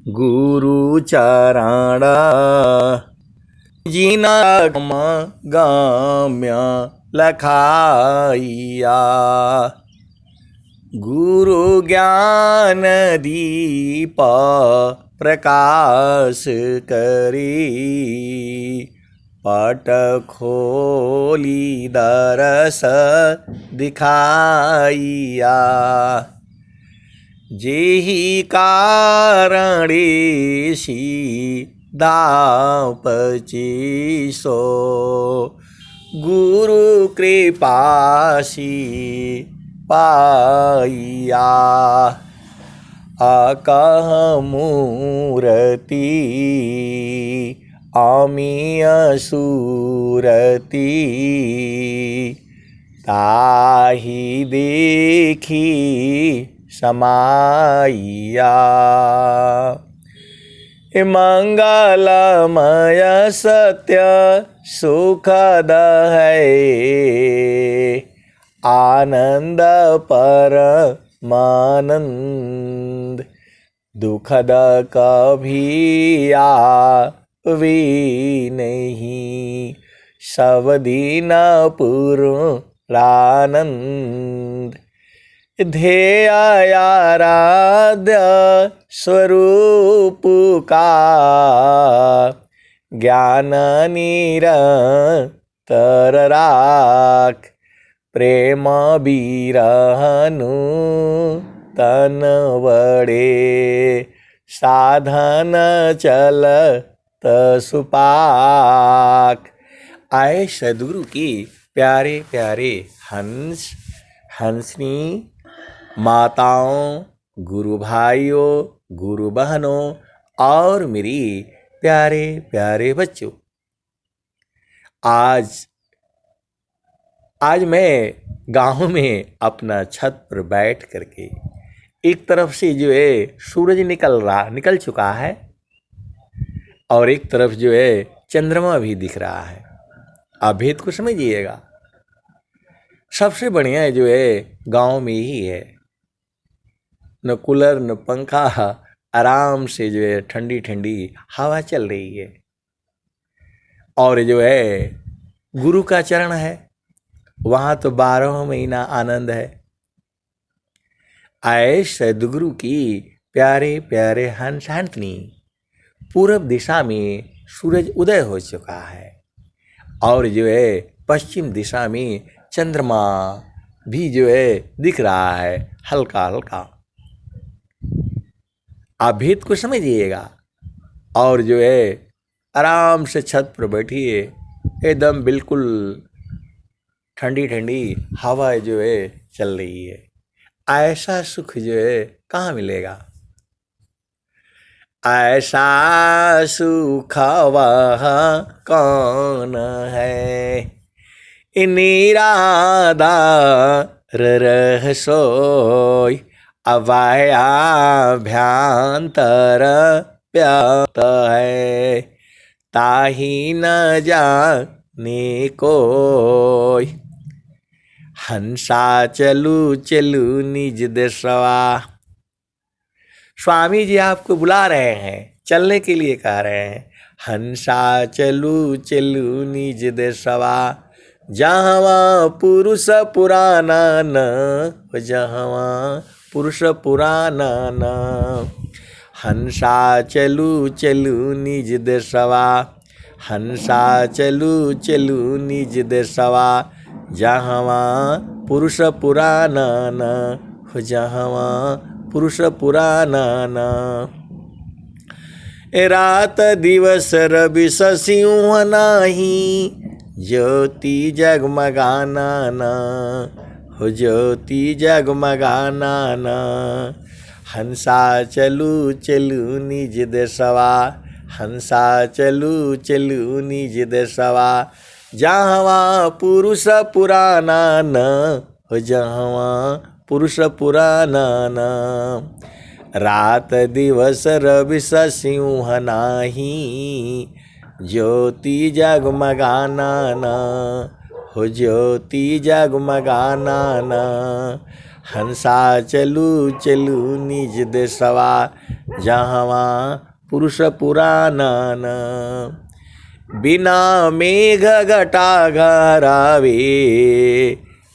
गुरु चरण जिना गाम्य लखाइया। गुरु ज्ञान दीप प्रकाश करी, पट खोली दरस दिखाइया। जेहि कारणेशी दापचीसो, गुरु कृपासी पाइया। आकह मूरति आमिय सूरति, ताहि देखी समाइया। मंगलमय सत्य सुखद है, आनंद परमानंद। दुखद कभी आवे नहीं, सब दिन पूर्णानंद। ध्येय आराध्य स्वरूप का, ज्ञान निरंतर राख। प्रेम बिरहनु तन बड़े, साधन चलत सुपाक। आए सद्गुरु की प्यारे प्यारे हंस हंसनी माताओं, गुरु भाइयों, गुरु बहनों और मेरी प्यारे प्यारे बच्चों। आज मैं गाँव में अपना छत पर बैठ करके, एक तरफ से जो है सूरज निकल चुका है और एक तरफ जो है चंद्रमा भी दिख रहा है। आप भेद को समझिएगा। सबसे बढ़िया जो है गांव में ही है, न कूलर न पंखा, आराम से जो है ठंडी ठंडी हवा चल रही है। और जो है गुरु का चरण है, वहाँ तो 12 महीना आनंद है। आए सद्गुरु की प्यारे प्यारे हंस हंसनी। पूरब दिशा में सूरज उदय हो चुका है और जो है पश्चिम दिशा में चंद्रमा भी जो है दिख रहा है हल्का हल्का। आप भेद को समझिएगा और जो है आराम से छत पर बैठिए, एकदम बिल्कुल ठंडी ठंडी हवा जो है चल रही है। ऐसा सुख जो है कहाँ मिलेगा? ऐसा सुख वह कौन है, निराधार रह सोई। अभयाभ्यंतर प्यात है, ताहि न जाने कोई। हंसा चलू चलू निज देशवा। स्वामी जी आपको बुला रहे हैं, चलने के लिए कह रहे हैं। हंसा चलू चलू निज देशवा, जहाँ पुरुष पुराना न, जहाँ पुरुष पुराना न। हंसा चलू चलू निज देशवा, हंसा चलू चलू निज देशवा, जहाँ पुरुष पुराना न, जहाँ पुरुष पुराना न। रात दिवस रवि सिंह नाही, ज्योति जगमगाना न, हो ज्योति जगमगाना न। हंसा चलू चलू निज देशवा, हंसा चलू चलू निज देशवा, जहाँ पुरुष पुराना न, हो जहाँ पुरुष पुराना न। रात दिवस रवि सिंह नाही, ज्योति जगमगाना न, हो ज्योति जगमगाना न। हंसा चलू चलू निज देशवा जहवा पुरुष पुराणन। बिना मेघ घटा घरावे,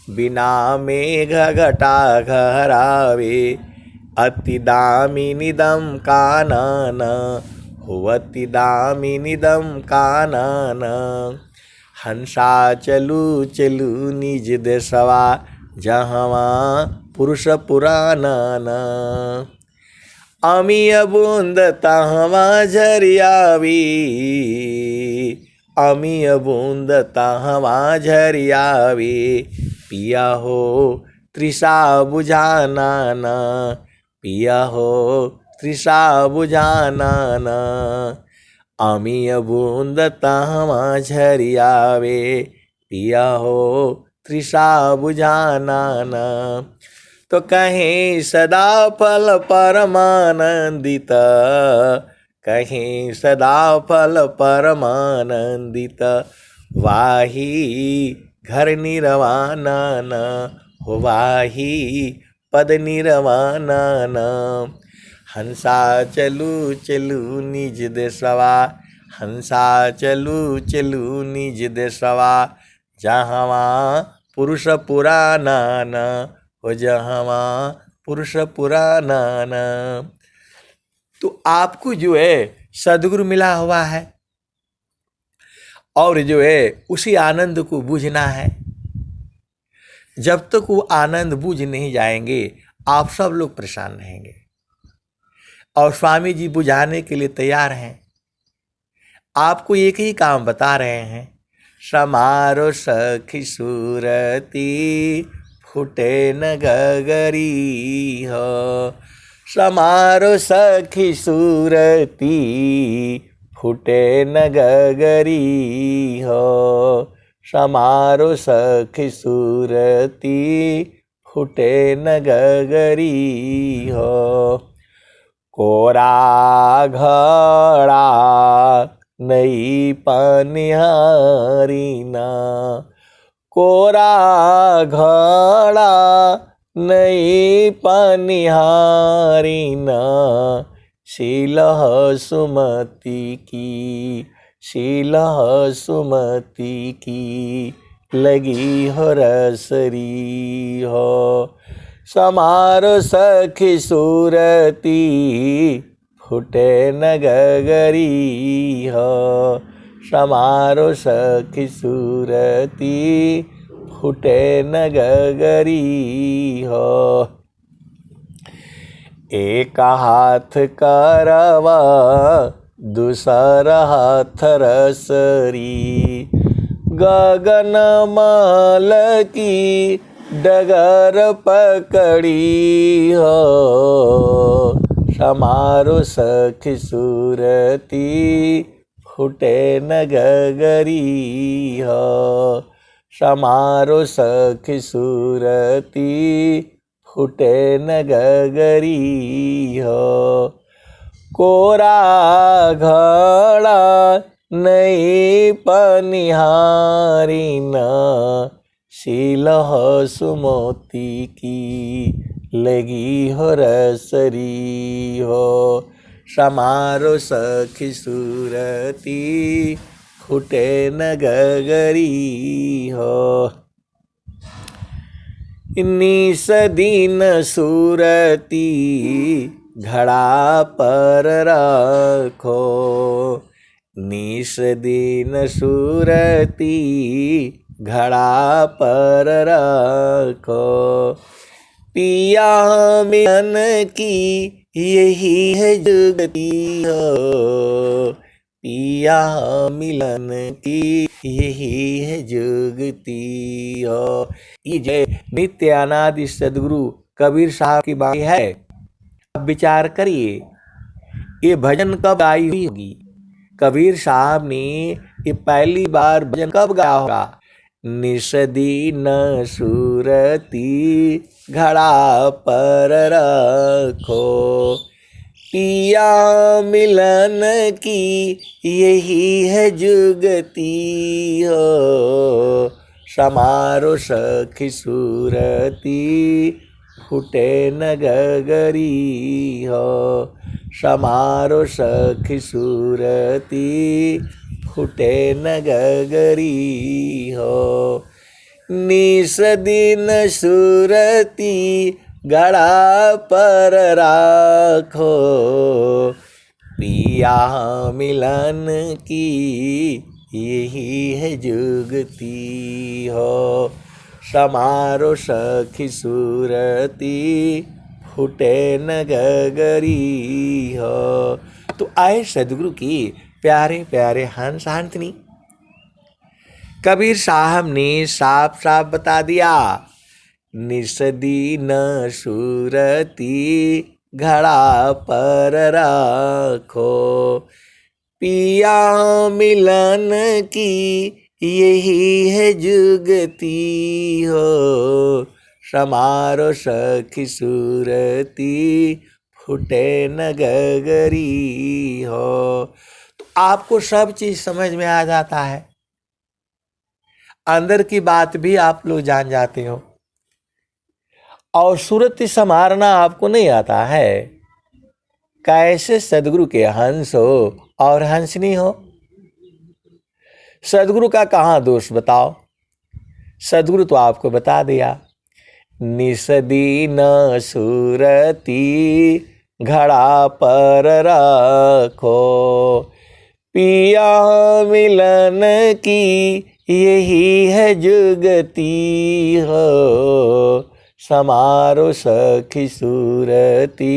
बिना मेघ घटा घरावे, अति दामिनीदं कानन हो अति दामिनीदं कानन। हंसा चलू चलू निज देशवा जहवा पुरुष पुराणन। अमीय बूंद तहवा झरियावी, अमीय बूंद तहवा झरियावी, पिया हो तृषा बुझाना न, पिया हो तृषा बुझाना न। अमीय बूंद तहवा झरियावे, पिया हो तृषा बुझाना न। तो कहीं सदा फल परमानंदित, कहीं सदा फल परमानंदित, वाही घर निर्वाणा न हो वाही पद निर्वाणा न। हंसा चलू चलू निज देशवा, हंसा चलू चलू निज देशवा जहवा पुरुष पुराणन हो जहवा पुरुष पुराणन। तो आपको जो है सद्गुरु मिला हुआ है और जो है उसी आनंद को बूझना है। जब तक वो आनंद बूझ नहीं जाएंगे आप सब लोग परेशान रहेंगे। और स्वामी जी बुझाने के लिए तैयार हैं। आपको एक ही काम बता रहे हैं, समारो सखी सूरती फूटे न गगरी हो। समारो सखी सूरती फूटे न गगरी हो। समारो सखी सूरती फूटे न गगरी हो। कोरा घड़ा नई पनिहारी ना, कोरा घड़ा नई पनिहारी ना। शीलह सुमति की, शीलह सुमति की लगी हो रसरी हो। समारो सखी सूरती फूटे न गगरी हो। समारो सखी सूरती फूटे न गगरी हो। एक हाथ करवा दूसरा हाथ रसरी। गगन माल की डगर पकड़ी हो। समारो सखी सूरती फूटे न गगरी हो। समारो सखी सूरती फूटे न गगरी हो। कोरा घड़ा नई पनिहारी न। शीलह सुमति की लगी हो रसरी हो। समारो सखी सूरती फूटे न गगरी हो। निस दिन सूरती घड़ा पर रखो। निस दिन सूरती घड़ा पर रखो। पिया मिलन की यही है जुगती हो। पिया मिलन की यही है जुगती हो। ये जय नित्य अनादि सदगुरु कबीर साहब की बात है। अब विचार करिए ये भजन कब गाई हुई होगी। कबीर साहब ने ये पहली बार भजन कब गाया होगा। निस दिन सूरती घड़ा पर रखो। पिया मिलन की यही है जुगती हो। समारो सखी सूरती फूटे न गगरी हो। समारो सखी सूरती फूटे न गगरी हो। निस दिन सूरती गड़ा पर राखो। पिया मिलन की यही है जुगती हो। समारो सखी सूरती फूटे न गगरी हो। तो आए सदगुरु की प्यारे प्यारे हंस हंसनी। कबीर साहब ने साफ साफ बता दिया, निसदी न सूरती घड़ा पर रखो। पिया मिलन की यही है जुगती हो। समारो सखी सूरती फूटे न गगरी हो। तो आपको सब चीज समझ में आ जाता है, अंदर की बात भी आप लोग जान जाते हो, और सूरत संवारना आपको नहीं आता है। कैसे सदगुरु के हंस हो और हंसनी हो। सदगुरु का कहाँ दोष बताओ। सदगुरु तो आपको बता दिया, निसदी न सूरती घड़ा पर रखो। पिया मिलन की यही है जुगती हो। समारो सखी सूरती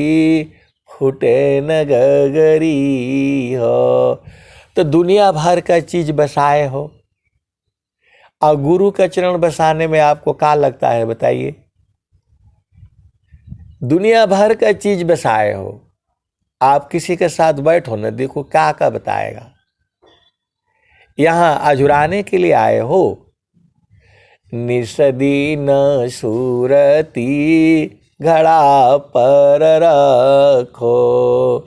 फूटे न गगरी हो। तो दुनिया भर का चीज बसाए हो, और गुरु का चरण बसाने में आपको क्या लगता है बताइए। दुनिया भर का चीज बसाए हो, आप किसी के साथ बैठो न, देखो क्या क्या बताएगा। यहां अझुराने के लिए आए हो। निसदी न सूरती घड़ा पर रखो।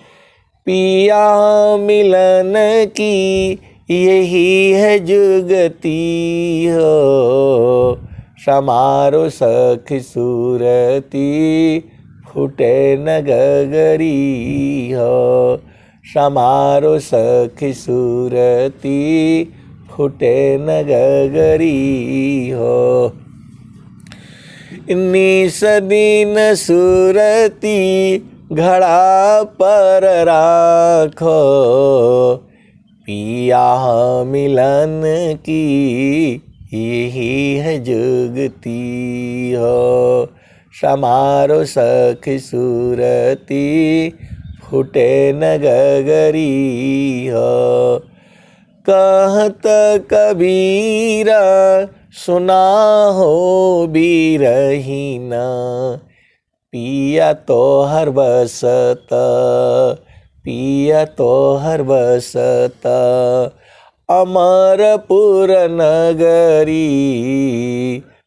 पिया मिलन की यही है जुगती हो। समारो सखी सूरती फूटे न गगरी हो। समारो सखी सूरती फूटे न गगरी हो। निसदी न सूरती घड़ा पर राखो। पिया मिलन की यही है जुगती हो। समारो सखी सूरती फूटे न गगरी हो। कहत कबीरा सुना हो बीरहीना। पिया तो हर बसत, पिया तो हर बसत अमरपुर नगरी।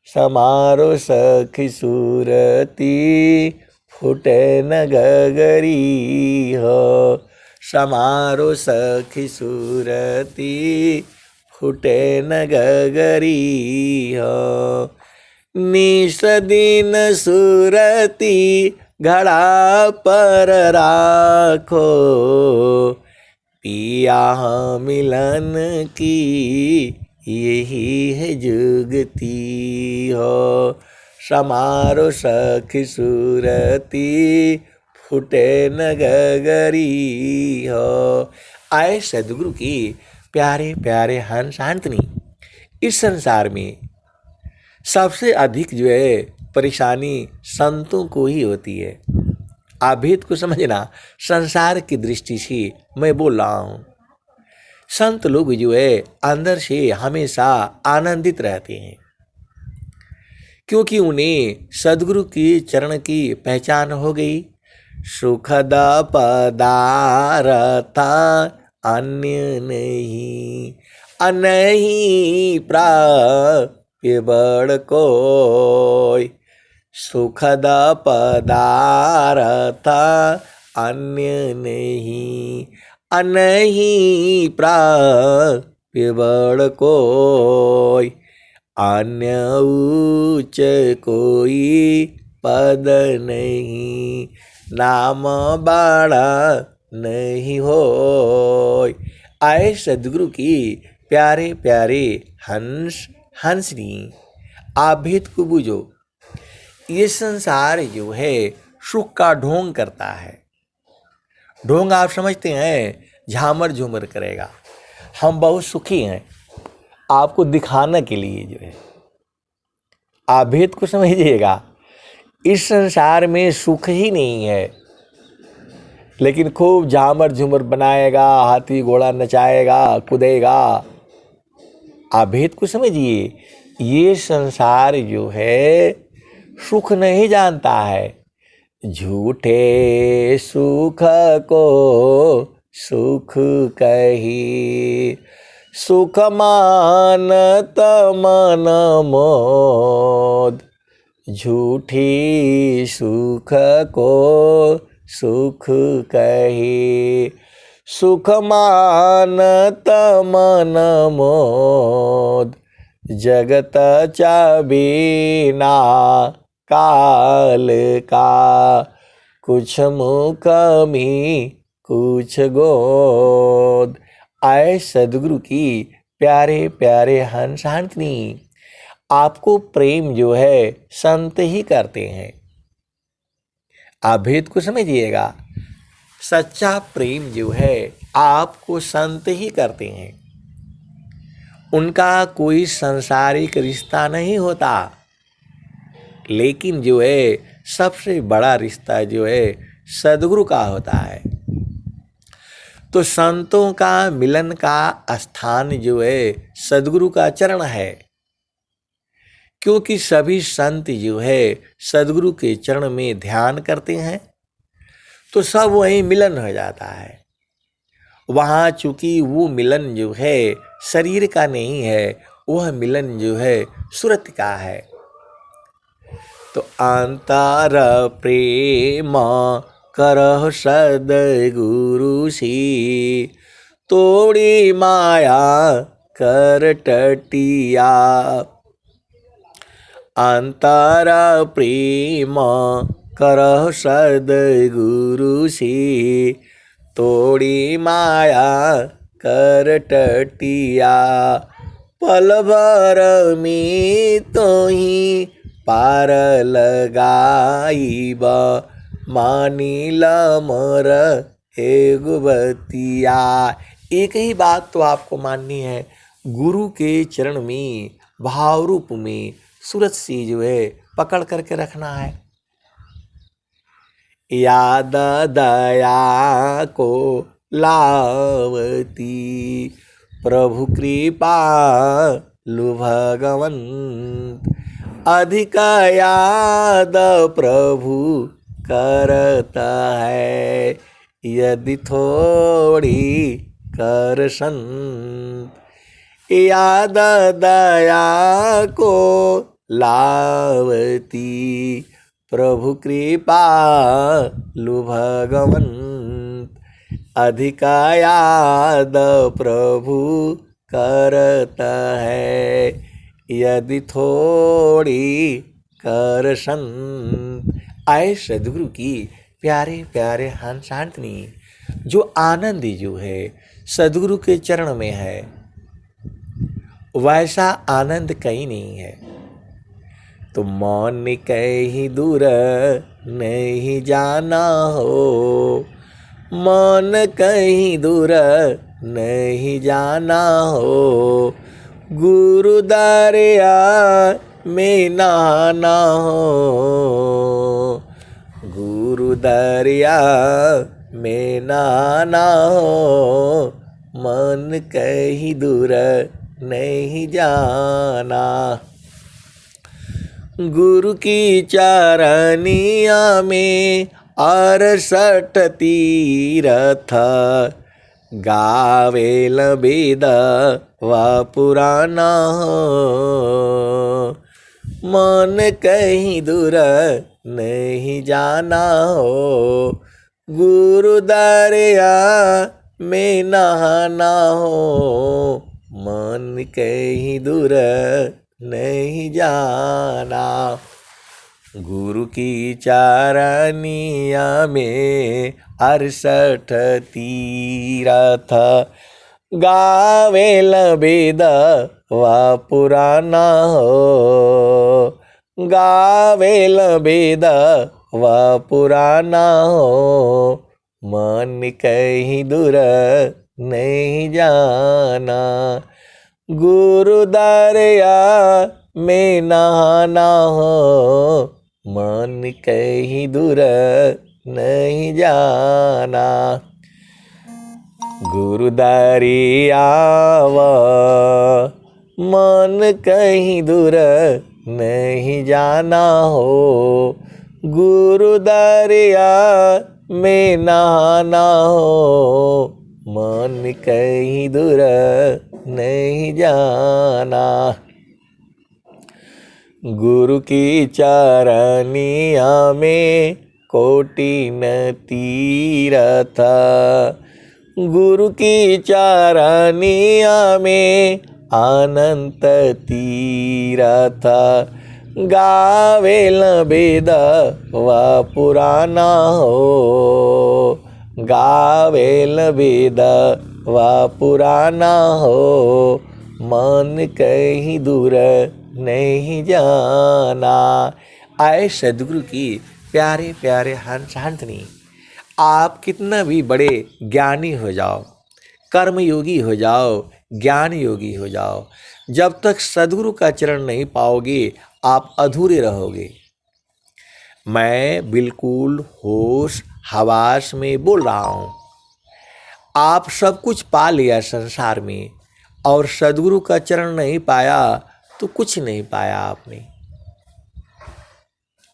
समारो सखी सूरती फूटे न गगरी हो। समारो सखी सूरती फूटे न गगरी हो। निसदीन सूरती घड़ा पर राखो। पिया मिलन की यही है जुगती हो। समारो सखी सूरती फूटे न गगरी हो। आए सदगुरु की प्यारे प्यारे हंस हंसनी। इस संसार में सबसे अधिक जो है परेशानी संतों को ही होती है। आप भेद को समझना, संसार की दृष्टि से मैं बोल रहा हूँ। संत लोग जो है अंदर से हमेशा आनंदित रहते हैं, क्योंकि उन्हें सद्गुरु की चरण की पहचान हो गई। सुखद पदार्थ अन्य नहीं, अनही प्राप्य बड़ कोई। सुखद पदार्थ अन्य नहीं, अनही प्राप्य बड़ कोई। अन्य उच्च कोई पद नहीं, नाम बाड़ा नहीं होय। आए सदगुरु की प्यारे प्यारे हंस हंसनी, आप भेद को बूझो। ये संसार जो है सुख का ढोंग करता है। ढोंग आप समझते हैं, झामर झूमर करेगा। हम बहुत सुखी हैं, आपको दिखाने के लिए जो है। आप भेद को समझिएगा, इस संसार में सुख ही नहीं है, लेकिन खूब झामर झूमर बनाएगा, हाथी घोड़ा नचाएगा, कूदेगा। आप भेद को समझिए, ये संसार जो है सुख नहीं जानता है। झूठे सुख को सुख कही, सुख मानत मन मोद। झूठी सुख को सुख कही, सुख मानत मन मोद। जगत चाबीना काल का, कुछ मुख में कुछ गोद। आए सदगुरु की प्यारे प्यारे हंस हंसनी, आपको प्रेम जो है संत ही करते हैं। आप भेद को समझिएगा, सच्चा प्रेम जो है आपको संत ही करते हैं। उनका कोई सांसारिक रिश्ता नहीं होता, लेकिन जो है सबसे बड़ा रिश्ता जो है सदगुरु का होता है। तो संतों का मिलन का स्थान जो है सदगुरु का चरण है, क्योंकि सभी संत जो है सदगुरु के चरण में ध्यान करते हैं, तो सब वहीं मिलन हो जाता है। वहाँ चूंकि वो मिलन जो है शरीर का नहीं है, वह मिलन जो है सुरत का है। तो अंतर प्रेम करह सदगुरु सी, तोड़ी माया कर टटिया। अंतर प्रेम करह सदगुरु सी, तोड़ी माया कर टटिया। पल भर में तो ही पार लगाईब, मानिल मोर एगो बतिया। एक ही बात तो आपको माननी है, गुरु के चरण में भाव रूप में सूरत से जो है पकड़ करके रखना है। याद दया को लावती, प्रभु कृपा लु भगवंत। अधिक याद प्रभु करता है, यदि थोड़ी कर संत। याद दया को लावती, प्रभु कृपा लु भगवंत। अधिक याद प्रभु करता है, यदि थोड़ी कर संत। आए सदगुरु की प्यारे प्यारे हंस हंसनी, जो आनंद जो है सदगुरु के चरण में है, वैसा आनंद कहीं नहीं है। तो मौन कहीं दूर नहीं जाना हो, मौन कहीं दूर नहीं जाना हो। गुरु दरिया में नहाना हो, गुरु दरिया में नहाना हो। मन कहीं दूर नहीं जाना, गुरु की चरनिया में 68 तीरथ। गावेल वेद व पुराना हो, मन कहीं दूर नहीं जाना हो। गुरु दरिया में नहाना हो, मन कहीं दूर नहीं जाना। गुरु की चारनिया में 68 तीरथ, गावेल वेद व पुराना हो, गावेल वेद व पुराना हो, मन कहीं दूर नहीं जाना, गुरु दरिया में नहाना हो, मन कहीं दूर नहीं जाना, गुरु दरिया मन कहीं दूर नहीं जाना हो, गुरु दरिया में नहाना हो, मन कहीं दूर नहीं जाना, गुरु की चरनिया में कोटि न तीरथ, गुरु की चरनिया में अनंत तीरथ, गावेल वेद व पुराना हो, गावेल वेद व पुराना हो, मन कहीं दूर नहीं जाना। आए सदगुरु की प्यारे प्यारे हंस हंसनी, आप कितना भी बड़े ज्ञानी हो जाओ, कर्म योगी हो जाओ, ज्ञान योगी हो जाओ, जब तक सदगुरु का चरण नहीं पाओगे आप अधूरे रहोगे। मैं बिल्कुल होश हवास में बोल रहा हूँ। आप सब कुछ पा लिया संसार में और सदगुरु का चरण नहीं पाया तो कुछ नहीं पाया आपने।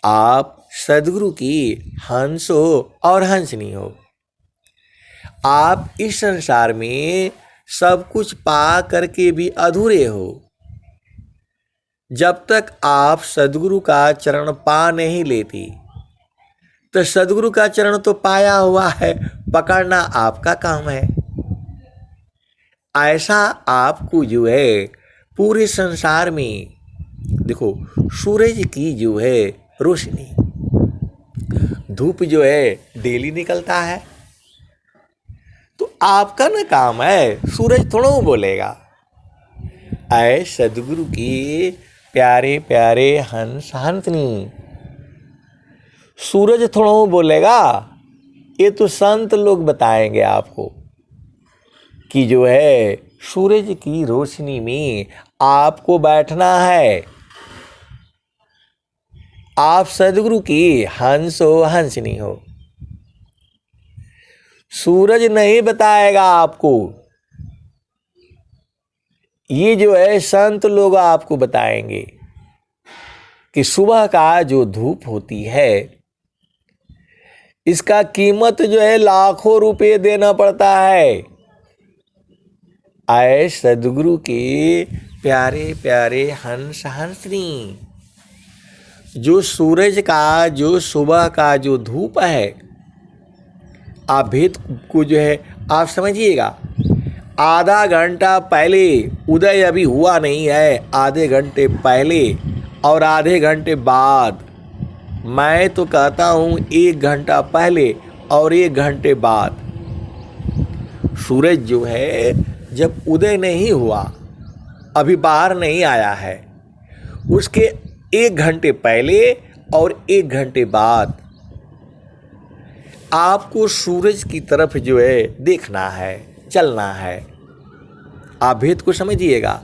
आप सदगुरु की हंस हो और हंसनी हो। आप इस संसार में सब कुछ पा करके भी अधूरे हो। जब तक आप सदगुरु का चरण पा नहीं लेते तो सदगुरु का चरण तो पाया हुआ है, पकड़ना आपका काम है। ऐसा आपको जो है पूरे संसार में देखो, सूरज की जो है रोशनी, धूप जो है डेली निकलता है, तो आपका ना काम है, सूरज थोड़ा बोलेगा। ऐ सदगुरु की प्यारे प्यारे हंस हंसनी, सूरज थोड़ा बोलेगा, ये तो संत लोग बताएंगे आपको कि जो है सूरज की रोशनी में आपको बैठना है। आप सदगुरु की हंस हो हंसनी हो। सूरज नहीं बताएगा आपको, ये जो है संत लोग आपको बताएंगे कि सुबह का जो धूप होती है इसका कीमत जो है लाखों रुपए देना पड़ता है। आए सदगुरु के प्यारे प्यारे हंस हंसनी, जो सूरज का जो सुबह का जो धूप है, आप भेद को जो है आप समझिएगा। आधा घंटा पहले, उदय अभी हुआ नहीं है, आधे घंटे पहले और आधे घंटे बाद, मैं तो कहता हूँ 1 घंटा पहले और 1 घंटे बाद, सूरज जो है जब उदय नहीं हुआ, अभी बाहर नहीं आया है, उसके 1 घंटे पहले और 1 घंटे बाद आपको सूरज की तरफ जो है देखना है, चलना है। आप भेद को समझिएगा,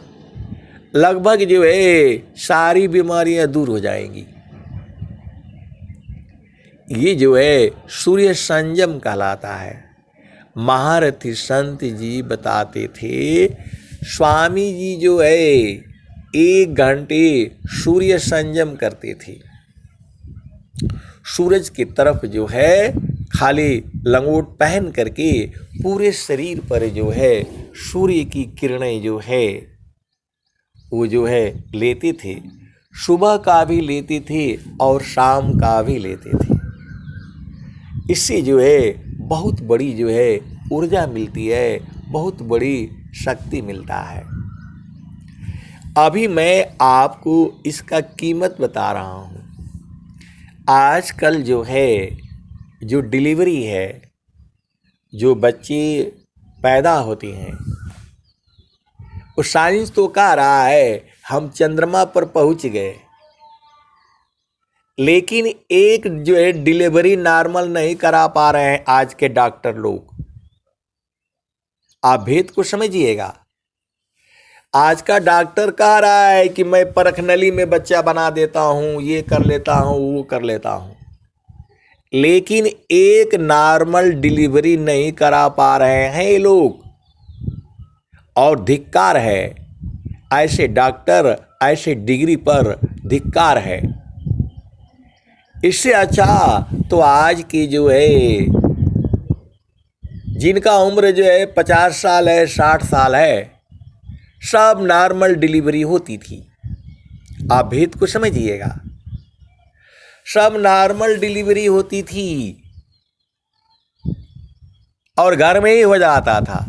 लगभग जो है सारी बीमारियां दूर हो जाएंगी। ये जो है सूर्य संयम कहलाता है। महारथी संत जी बताते थे, स्वामी जी जो है 1 घंटे सूर्य संयम करते थे। सूरज की तरफ जो है खाली लंगोट पहन करके पूरे शरीर पर जो है सूर्य की किरणें जो है वो जो है लेते थे। सुबह का भी लेते थे और शाम का भी लेते थे। इससे जो है बहुत बड़ी जो है ऊर्जा मिलती है, बहुत बड़ी शक्ति मिलता है। अभी मैं आपको इसका कीमत बता रहा हूँ। आजकल जो है, जो डिलीवरी है, जो बच्चे पैदा होते हैं, वो साइंस तो कह रहा है हम चंद्रमा पर पहुंच गए, लेकिन एक जो है डिलीवरी नॉर्मल नहीं करा पा रहे हैं आज के डॉक्टर लोग। आप भेद को समझिएगा। आज का डॉक्टर कह रहा है कि मैं परखनली में बच्चा बना देता हूं, ये कर लेता हूं, वो कर लेता हूं, लेकिन एक नॉर्मल डिलीवरी नहीं करा पा रहे हैं ये लोग। और धिक्कार है ऐसे डॉक्टर, ऐसे डिग्री पर धिक्कार है। इससे अच्छा तो आज की जो है, जिनका उम्र जो है 50 साल है, 60 साल है, सब नॉर्मल डिलीवरी होती थी। आप भेद को समझिएगा। सब नॉर्मल डिलीवरी होती थी और घर में ही हो जाता था।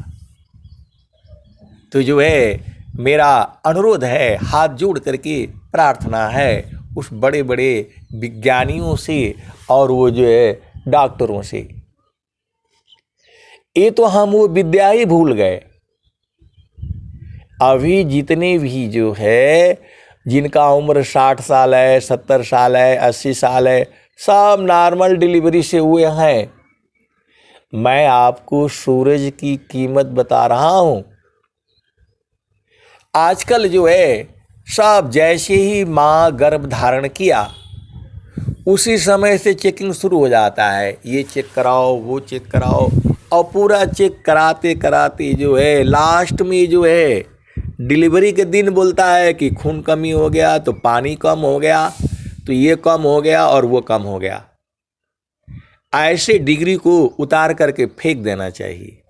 तो जो है मेरा अनुरोध है, हाथ जोड़ करके प्रार्थना है उस बड़े बड़े विज्ञानियों से और वो जो है डॉक्टरों से। ये तो हम वो विद्या ही भूल गए। अभी जितने भी जो है, जिनका उम्र 60 साल है, 70 साल है, 80 साल है, सब नॉर्मल डिलीवरी से हुए हैं। मैं आपको सूरज की कीमत बता रहा हूं। आजकल जो है सब जैसे ही माँ गर्भ धारण किया उसी समय से चेकिंग शुरू हो जाता है, ये चेक कराओ, वो चेक कराओ, और पूरा चेक कराते कराते जो है लास्ट में जो है डिलीवरी के दिन बोलता है कि खून कमी हो गया, तो पानी कम हो गया, तो ये कम हो गया और वो कम हो गया। ऐसे डिग्री को उतार करके फेंक देना चाहिए,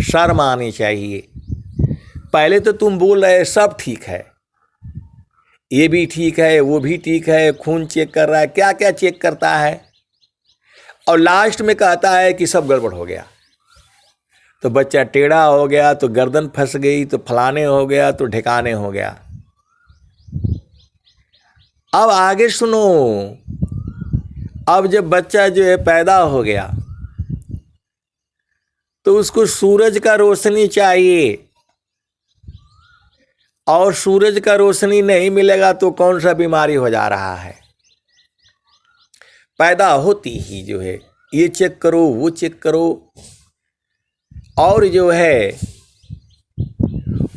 शर्म आनी चाहिए। पहले तो तुम बोल रहे सब ठीक है, ये भी ठीक है, वो भी ठीक है, खून चेक कर रहा है, क्या क्या चेक करता है, और लास्ट में कहता है कि सब गड़बड़ हो गया। तो बच्चा टेढ़ा हो गया, तो गर्दन फंस गई, तो फलाने हो गया, तो ढिकाने हो गया। अब आगे सुनो। अब जब बच्चा जो है पैदा हो गया तो उसको सूरज का रोशनी चाहिए, और सूरज का रोशनी नहीं मिलेगा तो कौन सा बीमारी हो जा रहा है। पैदा होती ही जो है ये चेक करो, वो चेक करो, और जो है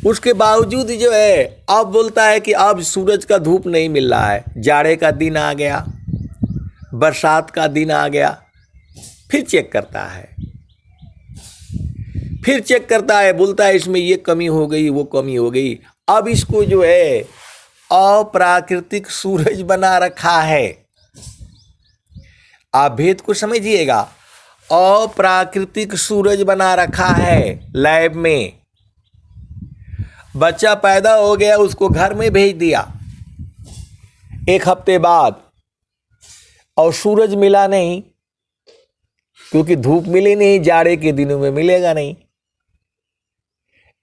उसके बावजूद जो है अब बोलता है कि अब सूरज का धूप नहीं मिल रहा है। जाड़े का दिन आ गया, बरसात का दिन आ गया, फिर चेक करता है, फिर चेक करता है, बोलता है इसमें ये कमी हो गई, वो कमी हो गई। अब इसको जो है अप्राकृतिक सूरज बना रखा है। आप भेद को समझिएगा। अप्राकृतिक सूरज बना रखा है लैब में। बच्चा पैदा हो गया, उसको घर में भेज दिया 1 हफ्ते बाद, और सूरज मिला नहीं, क्योंकि धूप मिली नहीं, जाड़े के दिनों में मिलेगा नहीं।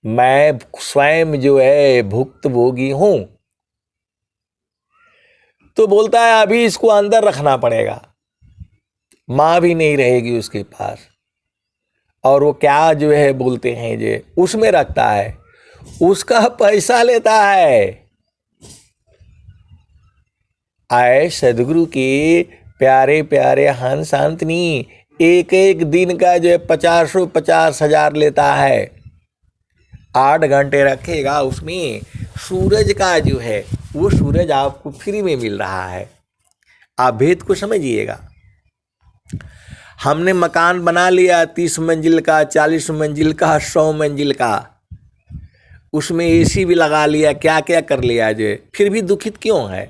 मैं स्वयं जो है भुक्तभोगी हूं। तो बोलता है अभी इसको अंदर रखना पड़ेगा, मां भी नहीं रहेगी उसके पास, और वो क्या जो है बोलते हैं जो उसमें रखता है, उसका पैसा लेता है। आए सदगुरु के प्यारे प्यारे हंस अंतनी, एक एक दिन का जो है 50,000 लेता है। 8 घंटे रखेगा, उसमें सूरज का जो है वो सूरज आपको फ्री में मिल रहा है। आप भेद को समझिएगा। हमने मकान बना लिया 30 मंजिल का, 40 मंजिल का, 100 मंजिल का, उसमें एसी भी लगा लिया, क्या क्या कर लिया जो है, फिर भी दुखित क्यों है।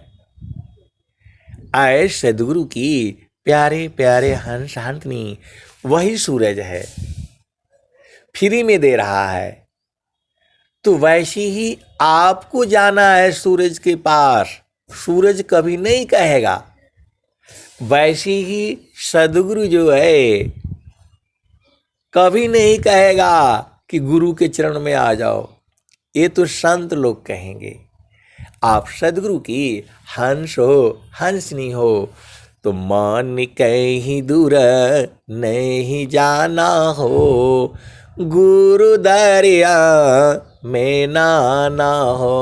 आए सदगुरु की प्यारे प्यारे हंस हंसनी, वही सूरज है, फ्री में दे रहा है। तो वैसे ही आपको जाना है सूरज के पास, सूरज कभी नहीं कहेगा। वैसे ही सदगुरु जो है कभी नहीं कहेगा कि गुरु के चरण में आ जाओ, ये तो संत लोग कहेंगे। आप सदगुरु की हंस हो, हंसनी हो, तो मन कहीं दूर नहीं जाना हो, गुरु दरिया में नाना हो,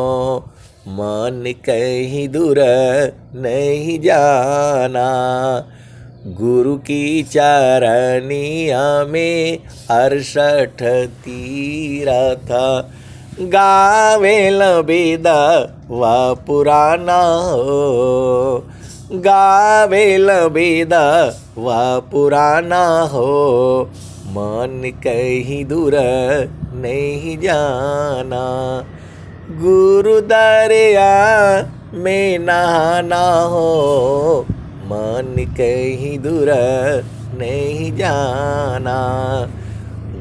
मन कहीं दूर नहीं जाना, गुरु की चरनिया में 68 तीरथ, गावे लबेदा वा पुराना हो, गावे लबेदा वा पुराना हो, मन कहीं दूर नहीं जाना, गुरु दरिया में नहाना हो, मन कहीं दूर नहीं जाना,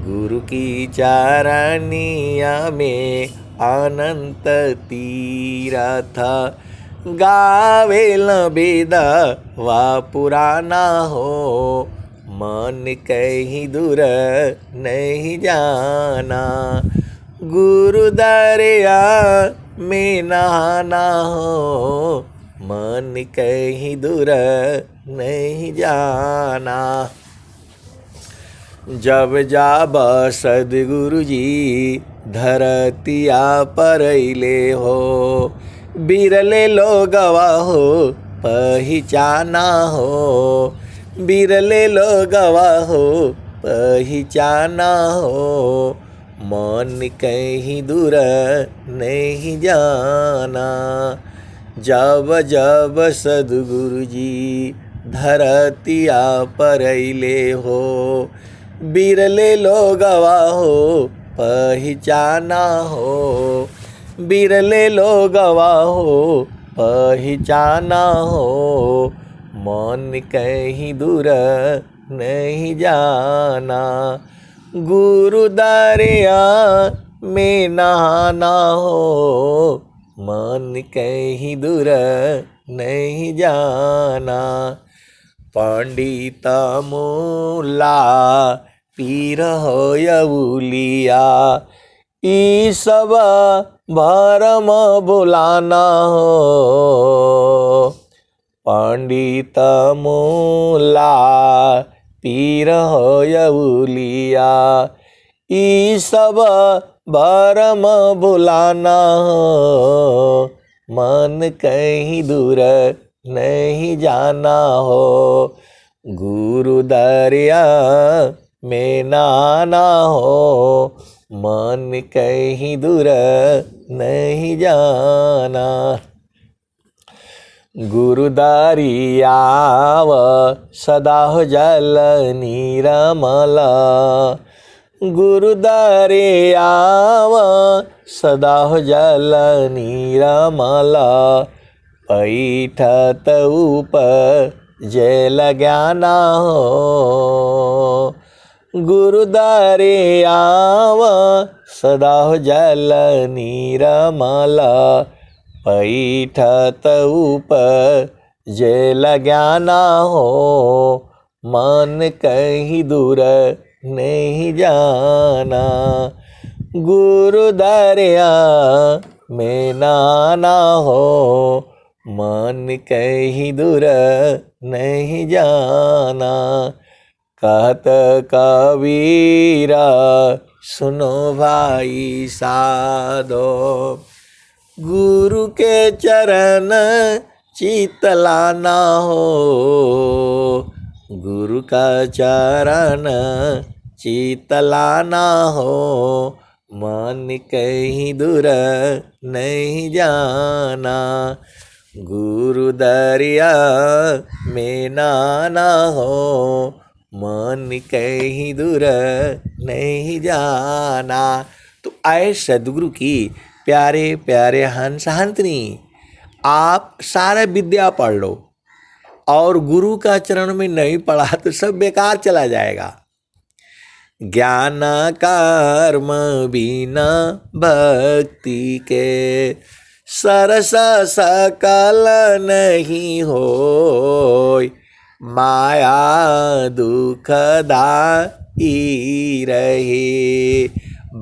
गुरु की चरनिया में अनंत तीरथ, गावे लबेदा वा पुराना हो, मन कहीं दूर नहीं जाना, गुरु दरिया में नहाना हो, मन कहीं दूर नहीं जाना। जब जाब सदगुरु जी धरतिया पर अइले हो, बिरले लोगवा हो पहचाना हो, बिरले लोगवा हो पहचाना हो, मन कहीं दूर नहीं जाना, जब जब सदगुरु जी धरतिया पर अइले हो, बिरले लोगवा हो पहचाना हो, बिरले लोगवा हो पहचाना हो, मन कहीं दूर नहीं जाना, गुरु दरिया में नहाना हो, मन कहीं दूर नहीं जाना, पंडित मूला पीर हो यउलिया, ई सब भरम बुलाना हो, पंडित मूला पीर हो यउलिया, ई सब भरम बुलाना हो, मन कहीं दूर नहीं जाना हो, गुरु दरिया में नाना हो, मन कहीं दूर नहीं जाना, गुरु दरियाव सदा हो जल निरमल, गुरु दरियाव सदा हो जल निरमल, पैठत ऊपर जल ज्ञाना हो, गुरु दरियाव सदा हो जल निरमल, पैठत ऊपर जल ज्ञाना हो, मन कहीं दूर नहीं जाना, गुरु दरिया में नाना हो, मन कहीं दूर नहीं जाना, कहत कबीरा सुनो भाई साधो, गुरु के चरण चितलाना हो, गुरु का चरण चितलाना हो, मन कहीं दूर नहीं जाना, गुरु दरिया में नाना हो, मन कहीं दूर नहीं जाना। तो आए सदगुरु की प्यारे प्यारे हंस हंसनी, आप सारा विद्या पढ़ लो और गुरु का चरण में नहीं पढ़ा तो सब बेकार चला जाएगा। ज्ञान कर्म बिना भक्ति के सरस सकल नहीं होय, माया दुखदाई रहे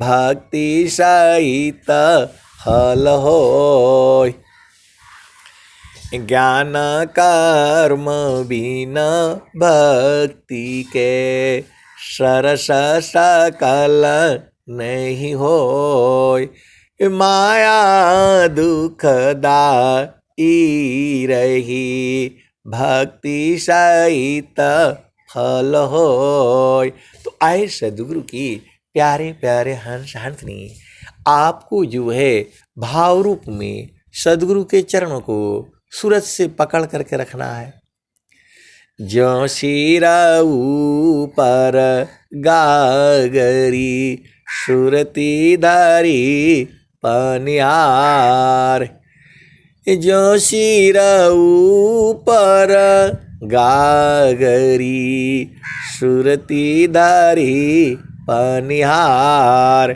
भक्ति सहित फल होय। ज्ञान कर्म बिना भक्ति के सरस सकल नहीं होय। माया दुखदाई रही भक्ति सहित फल होय। तो आए सदगुरु की प्यारे प्यारे हंस हंसनी, आपको जो है भाव रूप में सदगुरु के चरणों को सूरज से पकड़ करके रखना है। ज्यों सिरा ऊपर गागरी सुरती धारी पनिहार। ज्यों सिरा ऊपर गागरी सुरती धारी पनिहार।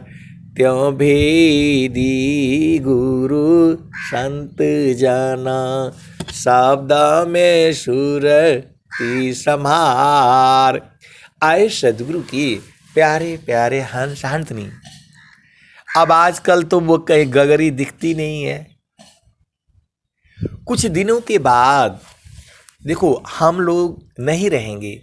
त्यों भेदी गुरु संत जना शब्द में सुरती समार। आए सदगुरु की प्यारे प्यारे हंस हंसनी। अब आजकल तो वो कहीं गगरी दिखती नहीं है। कुछ दिनों के बाद देखो हम लोग नहीं रहेंगे,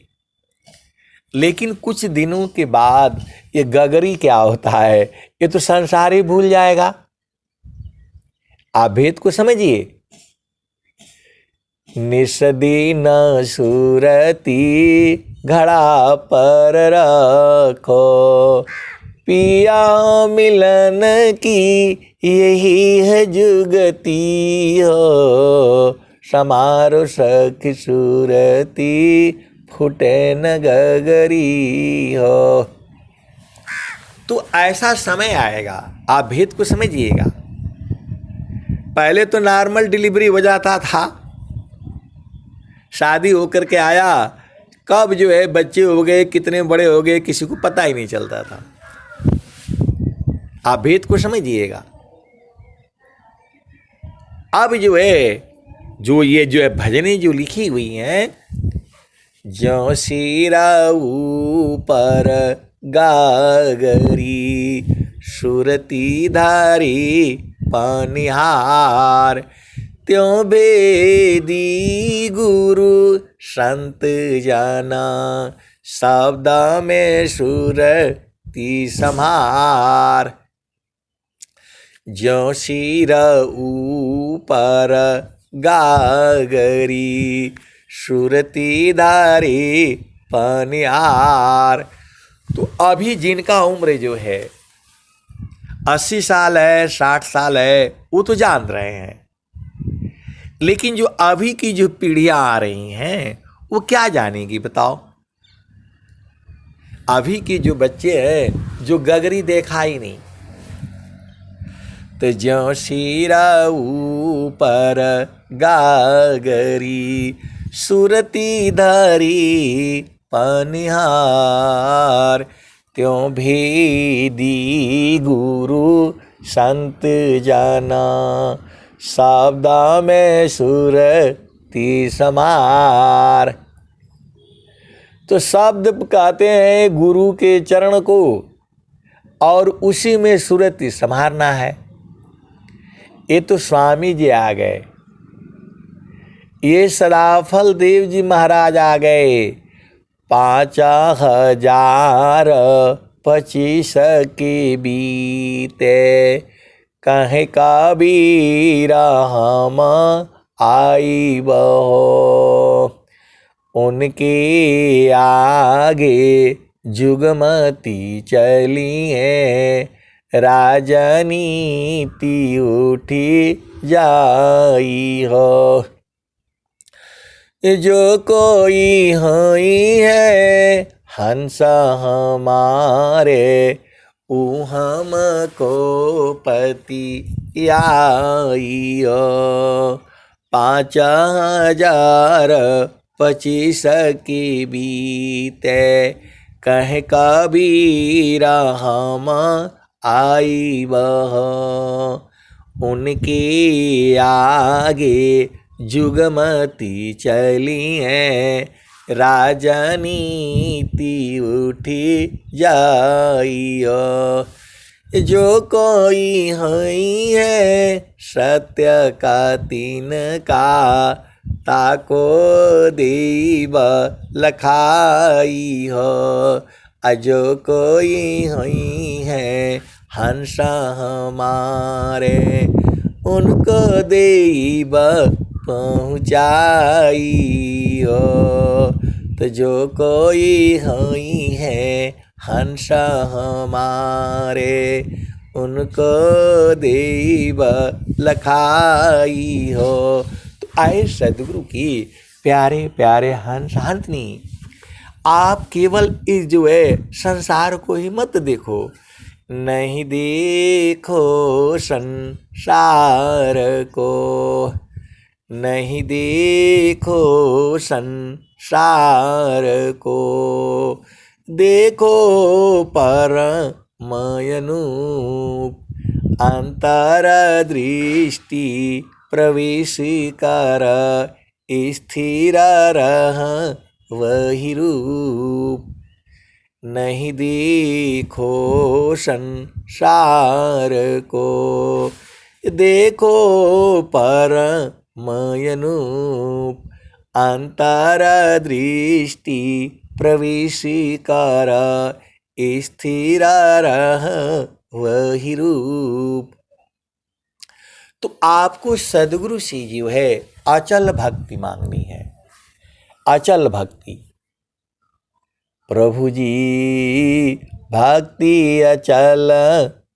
लेकिन कुछ दिनों के बाद ये गगरी क्या होता है ये तो संसार ही भूल जाएगा। आप भेद को समझिए। निषदीन सुरती घड़ा पर रखो, पिया मिलन की यही है जुगती हो। समारो सखी सुरती फुटे न गगरी हो। तो ऐसा समय आएगा, आप भेद को समझिएगा। पहले तो नॉर्मल डिलीवरी हो जाता था, शादी होकर के आया, कब जो है बच्चे हो गए, कितने बड़े हो गए, किसी को पता ही नहीं चलता था। आप भेद को समझिएगा। अब जो है ये जो है भजनें जो लिखी हुई हैं, ज्यों सिरा ऊपर गागरी सुरती धारी पनिहार। त्यों भेदी गुरु संत जना शब्द में सुरती समार। ज्यों सिरा ऊपर गागरी सुरती धारी पनिहार। तो अभी जिनका उम्र जो है 80 साल है, 60 साल है, वो तो जान रहे हैं, लेकिन जो अभी की जो पीढ़ियां आ रही हैं वो क्या जानेगी बताओ। अभी के जो बच्चे हैं जो गगरी देखा ही नहीं। तो ज्यों सिरा ऊपर गागरी सुरती धारी पनिहार। त्यों भेदी गुरु संत जना शब्द में सुरती समार। तो शब्द कहते हैं गुरु के चरण को, और उसी में सुरती संभारना है। ये तो स्वामी जी आ गए, ये सदाफल देव जी महाराज आ गए। 5025 के बीते कहे कबीरा हम आई बहो। उनके आगे जुगमती चली है, राजनीति उठी जाई हो। जो कोई हई है हंस हमारे, ऊ हमको पति आई हो। 5025 की बीते कहे कबीरा हम आई बह। उनके आगे जुगमती चली है, राजनीति उठी जाइयो। जो कोई हई है सत्य का तीन का, ताको देव लखाई हो। अजो कोई हई है हंस हमारे, उनको देव पहुँचाई हो। तो जो कोई हई है हंस हमारे, उनको देव लखाई हो। तो आए सदगुरु की प्यारे प्यारे हंस हंसनी, आप केवल इस जो है संसार को ही मत देखो, नहीं देखो संसार को, नहीं देखो संसार को, देखो परमयनूप, अंतर दृष्टि प्रवेश कर, स्थिर रह वही रूप। नहीं देखो संसार को, देखो परमयनूप, अंतर दृष्टि प्रवेश कर, स्थिर रह वही रूप। तो आपको सदगुरु से जो है अचल भक्ति मांगनी है, अचल भक्ति। प्रभु जी भक्ति अचल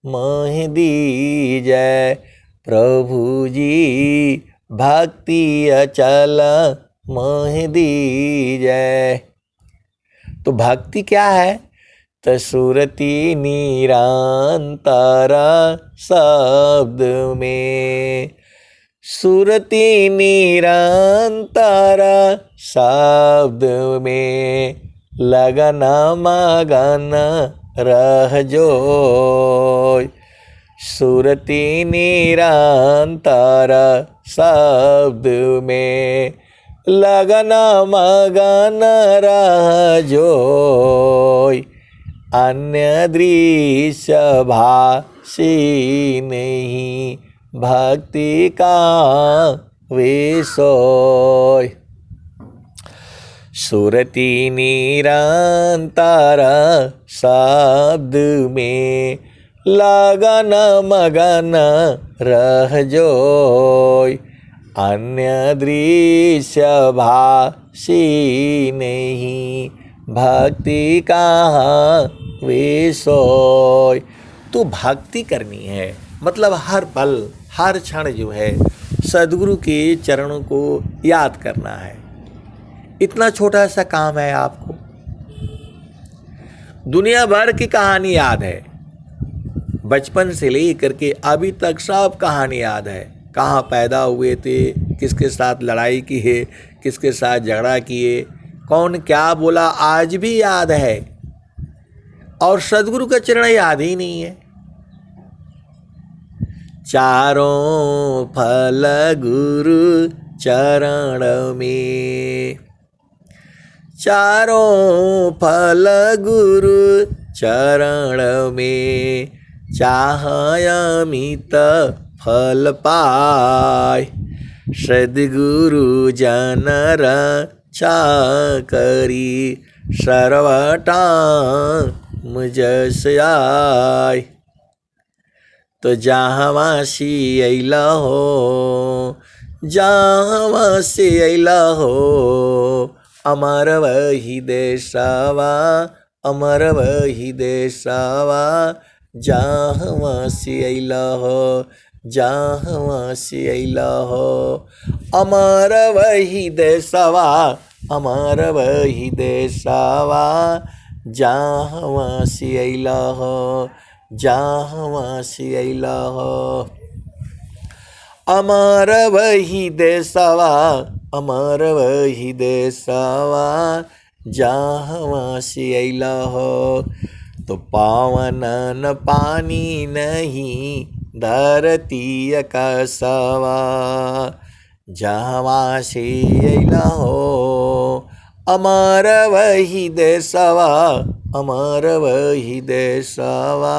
मोहि दीजै, प्रभु जी भक्ति अचल मोहि दीजै। तो भक्ति क्या है? तो सुरति निरंतर शब्द में, सुरति निरंतर शब्द में, लगन मगन रह जोय। सुरति निरंतर शब्द में, लगन मगन रह जोय। अन्य दृश्य भाषी नहीं, भक्ति का विषय। सुरति निरंतर शब्द में, लगन मगन रह जोय। अन्य दृश्य भाषी नहीं, भक्ति कहाँ विषय। तो भक्ति करनी है मतलब हर पल हर क्षण जो है सद्गुरु के चरणों को याद करना है। इतना छोटा सा काम है आपको। दुनिया भर की कहानी याद है, बचपन से लेकर के अभी तक सब कहानी याद है। कहाँ पैदा हुए थे, किसके साथ लड़ाई की है, किसके साथ झगड़ा किए, कौन क्या बोला, आज भी याद है। और सद्गुरु का चरण याद ही नहीं है। चारों फल गुरु चरण में, चारों फल गुरु चरण में, चाह अमित फल पाय। सद्गुरु जन रक्षा करी, सर्वटा मुझ आय। तो जहाँ से अइला हो, जहाँ से अइला हो, अमर वही देशवा, अमर वही देशवा। जहाँ से अइला हो, जहाँ से अइला हो, अमर वही देशवा, अमर वही देशवा। जहाँ से अइला हो, जहाँ से अइला हो, अमर वही देशवा, अमर वही देशवा। जहाँ से अइला हो, तो पावन न पानी नहीं धरती आकाशवा। जहाँ से अइला हो, अमर वही देशवा, अमर वही देशवा।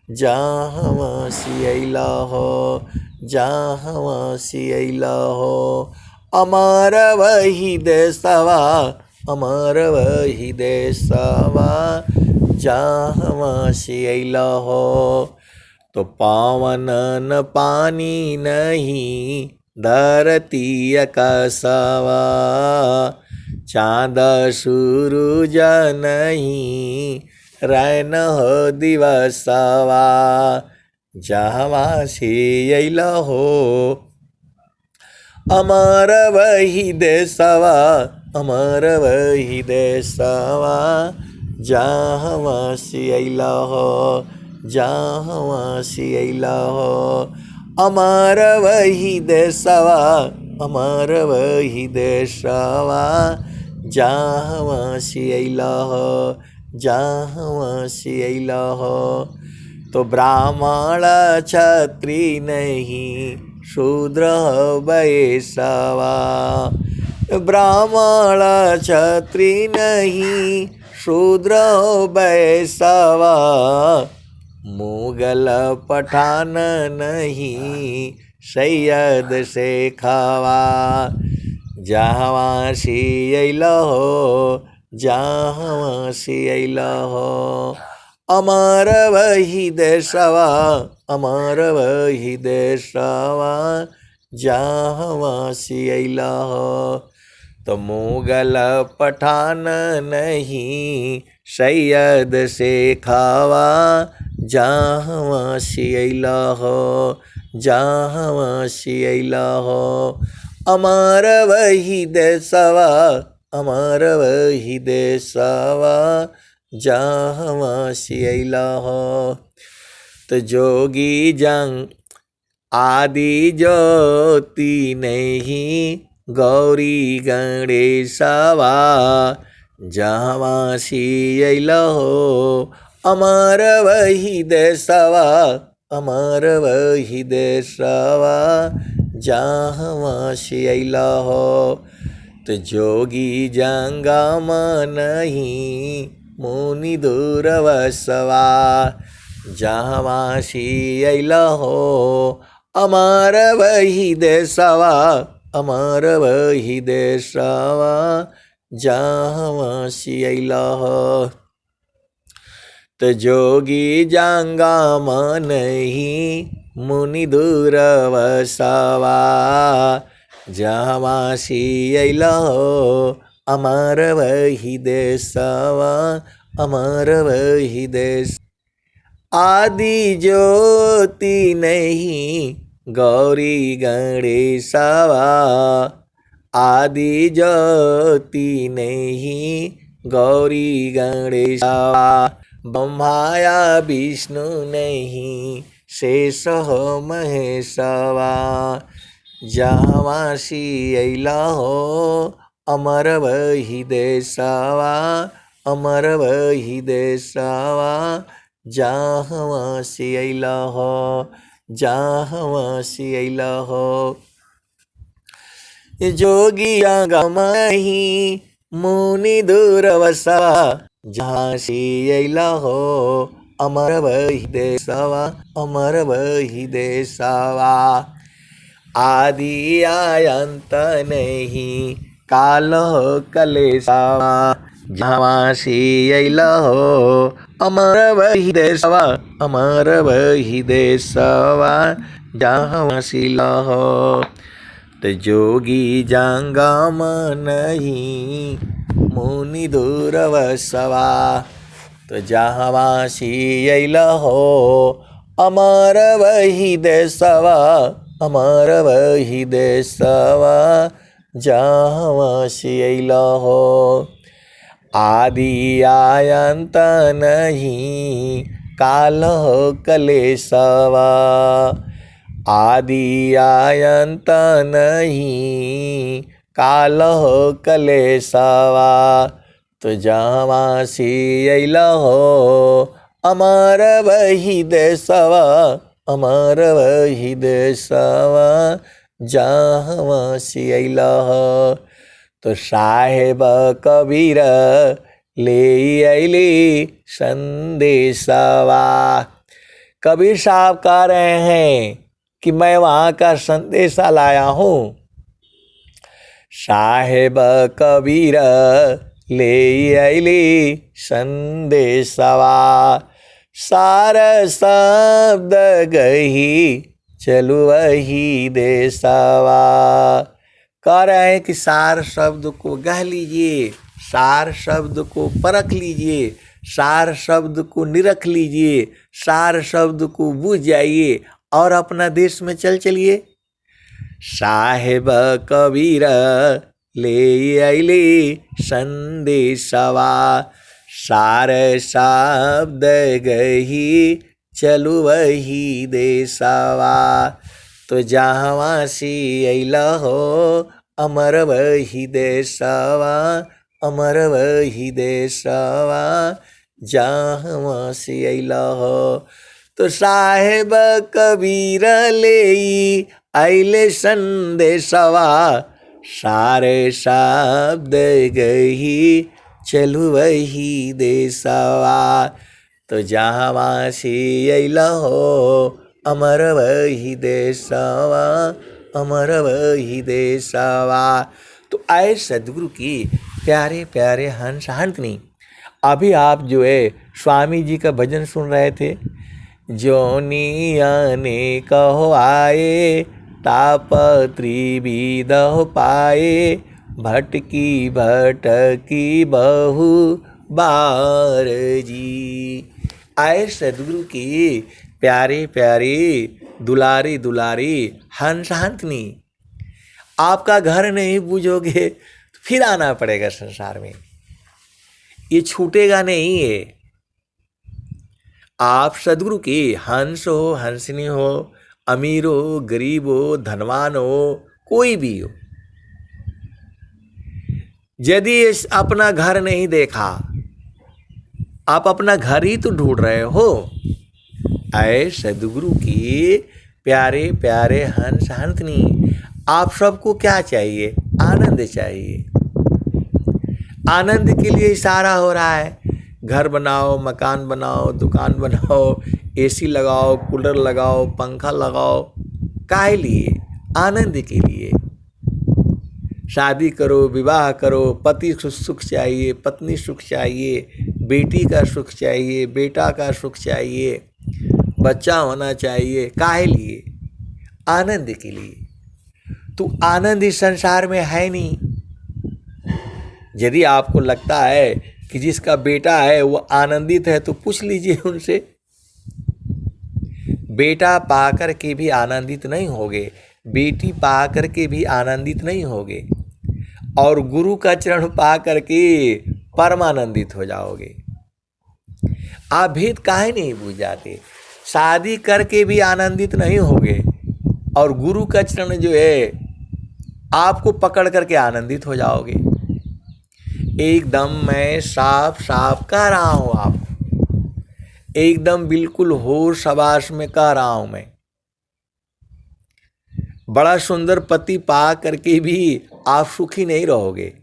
जहाँ सियला हो, जहाँ सियला हो, अमर वही देशवा, अमर वही देशवा, जहाँ सियला हो। तो पावन न पानी नहीं धरती आकाशवा, चाँद सूरज नहीं रैन हो दिवसवा, जहाँ सियला हो, अमर वही देशवा, अमर वही देशवा, जहाँ सियला हो, जहाँ सियला हो, अमर वही देशवा, अमर वही देशवा, जहाँ सियला हो, जहाँ सियला हो। तो ब्राह्मण क्षत्रिय नहीं शूद्र वैश्यवा, ब्राह्मण क्षत्रिय नहीं शूद्र वैश्यवा, मुगल पठान नहीं सैयद शेखवा, जहाँ सियला हो, जहाँ सियला हो, अमर वही देशवा, अमर वही देशवा, जहाँ सियला हो। तो मुगल पठान नहीं सैयद शेखवा, जहाँ सियला हो, जहाँ सियला हो, अमर वही देशवा, अमर वही देशवा, जहाँ सियला हो। तो जोगी जंग आदि ज्योति नहीं गौरी गणेशवा, जहाँ सियला हो, अमर वही देशवा, अमर वही देशवा, जहाँ सियला हो। तो जोगी जंगम नहीं मुनि दूरवसवा, जहाँ सियला हो, अमर वही देशवा, अमर वही देशवा, जहाँ सियला हो। तो जोगी जंगम नहीं मुनि दूरवसवा, जहाँ सियला हो, अमर वही देशवा, अमर वही देश। आदि ज्योति नहीं गौरी गणेशवा, आदि ज्योति नहीं गौरी गणेशवा, ब्रह्माया विष्णु नहीं शेष हो महेशवा, जहाँ सियला हो, अमर वही देशवा, अमर वही देशवा, जहाँ सियला हो, जहाँ सियला हो। जोगी जंगम नहीं मुनि दूरवसवा, जहाँ सियला हो, अमर वही देशवा, अमर वही देशवा, आदि अंत नहीं काल हो कलेशवा, जहाँ सियला हो, अमर वही देशवा, अमर वही देशवा, जहाँ सियला हो। तो जोगी जंगम नहीं मुनि दूरवसवा, तो जहाँ सियला हो, अमर वही देशवा, अमर वही देशवा, जहाँ सियला हो। आदि अंत नहीं काल हो कलेशवा, आदि अंत नहीं काल हो कलेशवा, तो जहाँ सियला हो, अमर वही देशवा, अमर वही देशवा, जहाँ सियला हो। तो साहेब कबीर ले अइली संदेशवा, कबीर साहब कह रहे हैं कि मैं वहाँ का संदेशा लाया हूँ। साहेब कबीर ले अली संदेशवा, सार शब्द गही चलु वही देशवा। कह रहे हैं कि सार शब्द को गह लीजिए, सार शब्द को परख लीजिए, सार शब्द को निरख लीजिए, सार शब्द को बूझ जाइए और अपना देश में चलिए। साहेब कबीर ले अली संदेशवा, सार शब्द गही चलु वही देशवा। तो जहाँ से अइला हो अमर वही देशवा, अमर वही देशवा, जहाँ से अइला हो। तो साहेब कबीर ले अइले संदेशवा, सारे शब्द गही चलु वही देशवा। तो जहाँ से अइला हो अमर वही देशवा, अमर वही देशवा। तो आए सदगुरु की प्यारे प्यारे हंस हंसनी। अभी आप जो है स्वामी जी का भजन सुन रहे थे। जोनी आने कहो आए, ताप त्रिविध पाए, भटकी भटकी बहु बार जी। आए सदगुरु की प्यारे प्यारे दुलारी दुलारी हंस हंसनी। आपका घर नहीं बूझोगे तो फिर आना पड़ेगा संसार में, ये छूटेगा नहीं है। आप सदगुरु के हंस हो, हंसनी हो, अमीर हो, गरीब हो, धनवान हो, कोई भी हो, यदि अपना घर नहीं देखा, आप अपना घर ही तो ढूंढ रहे हो। आए सदगुरु की प्यारे प्यारे हंस हंसनी। आप सबको क्या चाहिए? आनंद चाहिए। आनंद के लिए इशारा हो रहा है। घर बनाओ, मकान बनाओ, दुकान बनाओ, एसी लगाओ, कूलर लगाओ, पंखा लगाओ। काहे लिए? आनंद के लिए। शादी करो, विवाह करो, पति सुख चाहिए, पत्नी सुख चाहिए, बेटी का सुख चाहिए, बेटा का सुख चाहिए, बच्चा होना चाहिए। काहे लिए? आनंद के लिए। तो आनंद इस संसार में है नहीं। यदि आपको लगता है कि जिसका बेटा है वो आनंदित है तो पूछ लीजिए उनसे। बेटा पाकर के भी आनंदित नहीं होगे, बेटी पाकर के भी आनंदित नहीं होगे, और गुरु का चरण पाकर के परमानंदित हो जाओगे। आप भेद काहे नहीं बूझ जाते? शादी करके भी आनंदित नहीं होगे और गुरु का चरण जो है आपको पकड़ करके आनंदित हो जाओगे। एकदम मैं साफ साफ कह रहा हूँ आपको, एकदम बिल्कुल होश हवास में कह रहा हूँ मैं। बड़ा सुंदर पति पा करके भी आप सुखी नहीं रहोगे,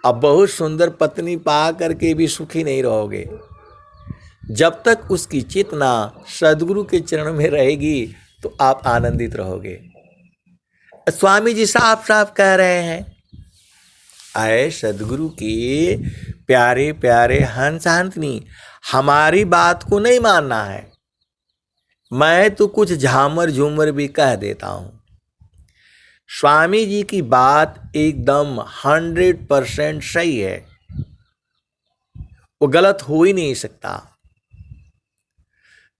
अब बहुत सुंदर पत्नी पा करके भी सुखी नहीं रहोगे। जब तक उसकी चेतना सदगुरु के चरण में रहेगी तो आप आनंदित रहोगे। स्वामी जी साफ साफ कह रहे हैं। आए सदगुरु के प्यारे प्यारे हंस हंसनी, हमारी बात को नहीं मानना है। मैं तो कुछ झामर झूमर भी कह देता हूँ। स्वामी जी की बात एकदम 100% सही है, वो गलत हो ही नहीं सकता।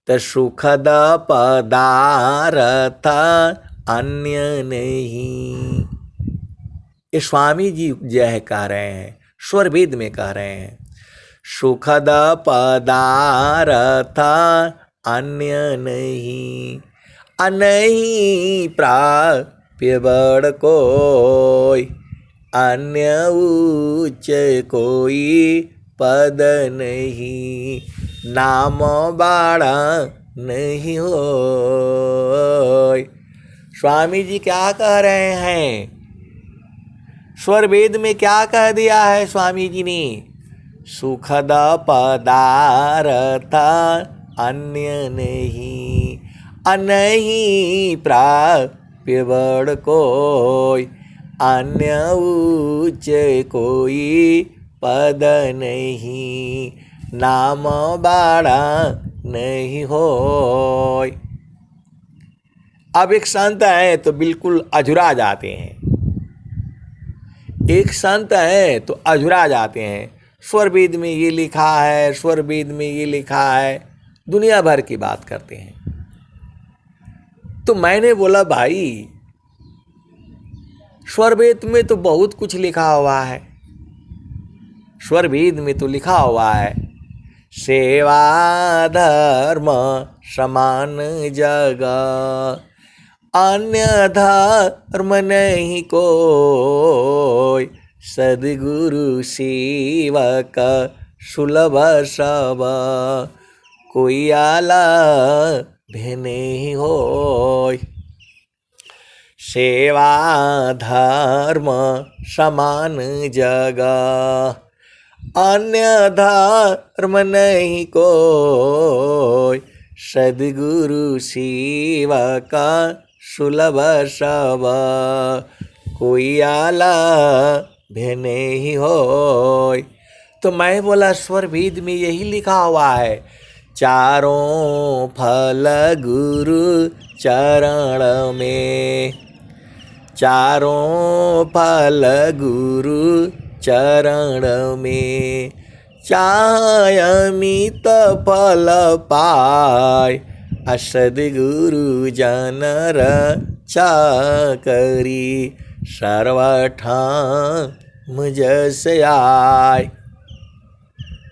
तो सुखद पदार्थ अन्य नहीं, ये स्वामी जी जय कह रहे हैं, स्वर वेद में कह रहे हैं। सुखद पदार्थ अन्य नहीं, नहीं प्राप्य बड़ कोई, अन्य उच्च कोई पद नहीं, नाम बाड़ा नहीं हो। स्वामी जी क्या कह रहे हैं? स्वर वेद में क्या कह दिया है स्वामी जी ने? सुखद पदार्थ अन्य नहीं, अनहीं प्राप्य बड़ कोई, अन्य उच्च कोई पद नहीं, नाम बाड़ा नहीं होय। अब एक संत है तो बिल्कुल अझुरा जाते हैं, एक संत है तो अझुरा जाते हैं। स्वर वेद में ये लिखा है, स्वर वेद में ये लिखा है, दुनिया भर की बात करते हैं। तो मैंने बोला भाई स्वर वेद में तो बहुत कुछ लिखा हुआ है, स्वर वेद में तो लिखा हुआ है सेवा धर्म समान जगह, अन्य धर्म नहीं कोई, सद्गुरु सेवक सुलभ सब, कोई आला भी नहीं होय। सेवा धर्म समान जगह, अन्य धर्म नहीं कोई, सद्गुरु सेवक सुलभ सब, कोई आला भी नहीं होय। तो मैं बोला स्वर वेद में यही लिखा हुआ है, चारों फल गुरु चरण में, चारों फल गुरु चरण में, चाहे अमित फल पाय, सद्गुरु जन रक्षा करी, सर्वठाम जस आय।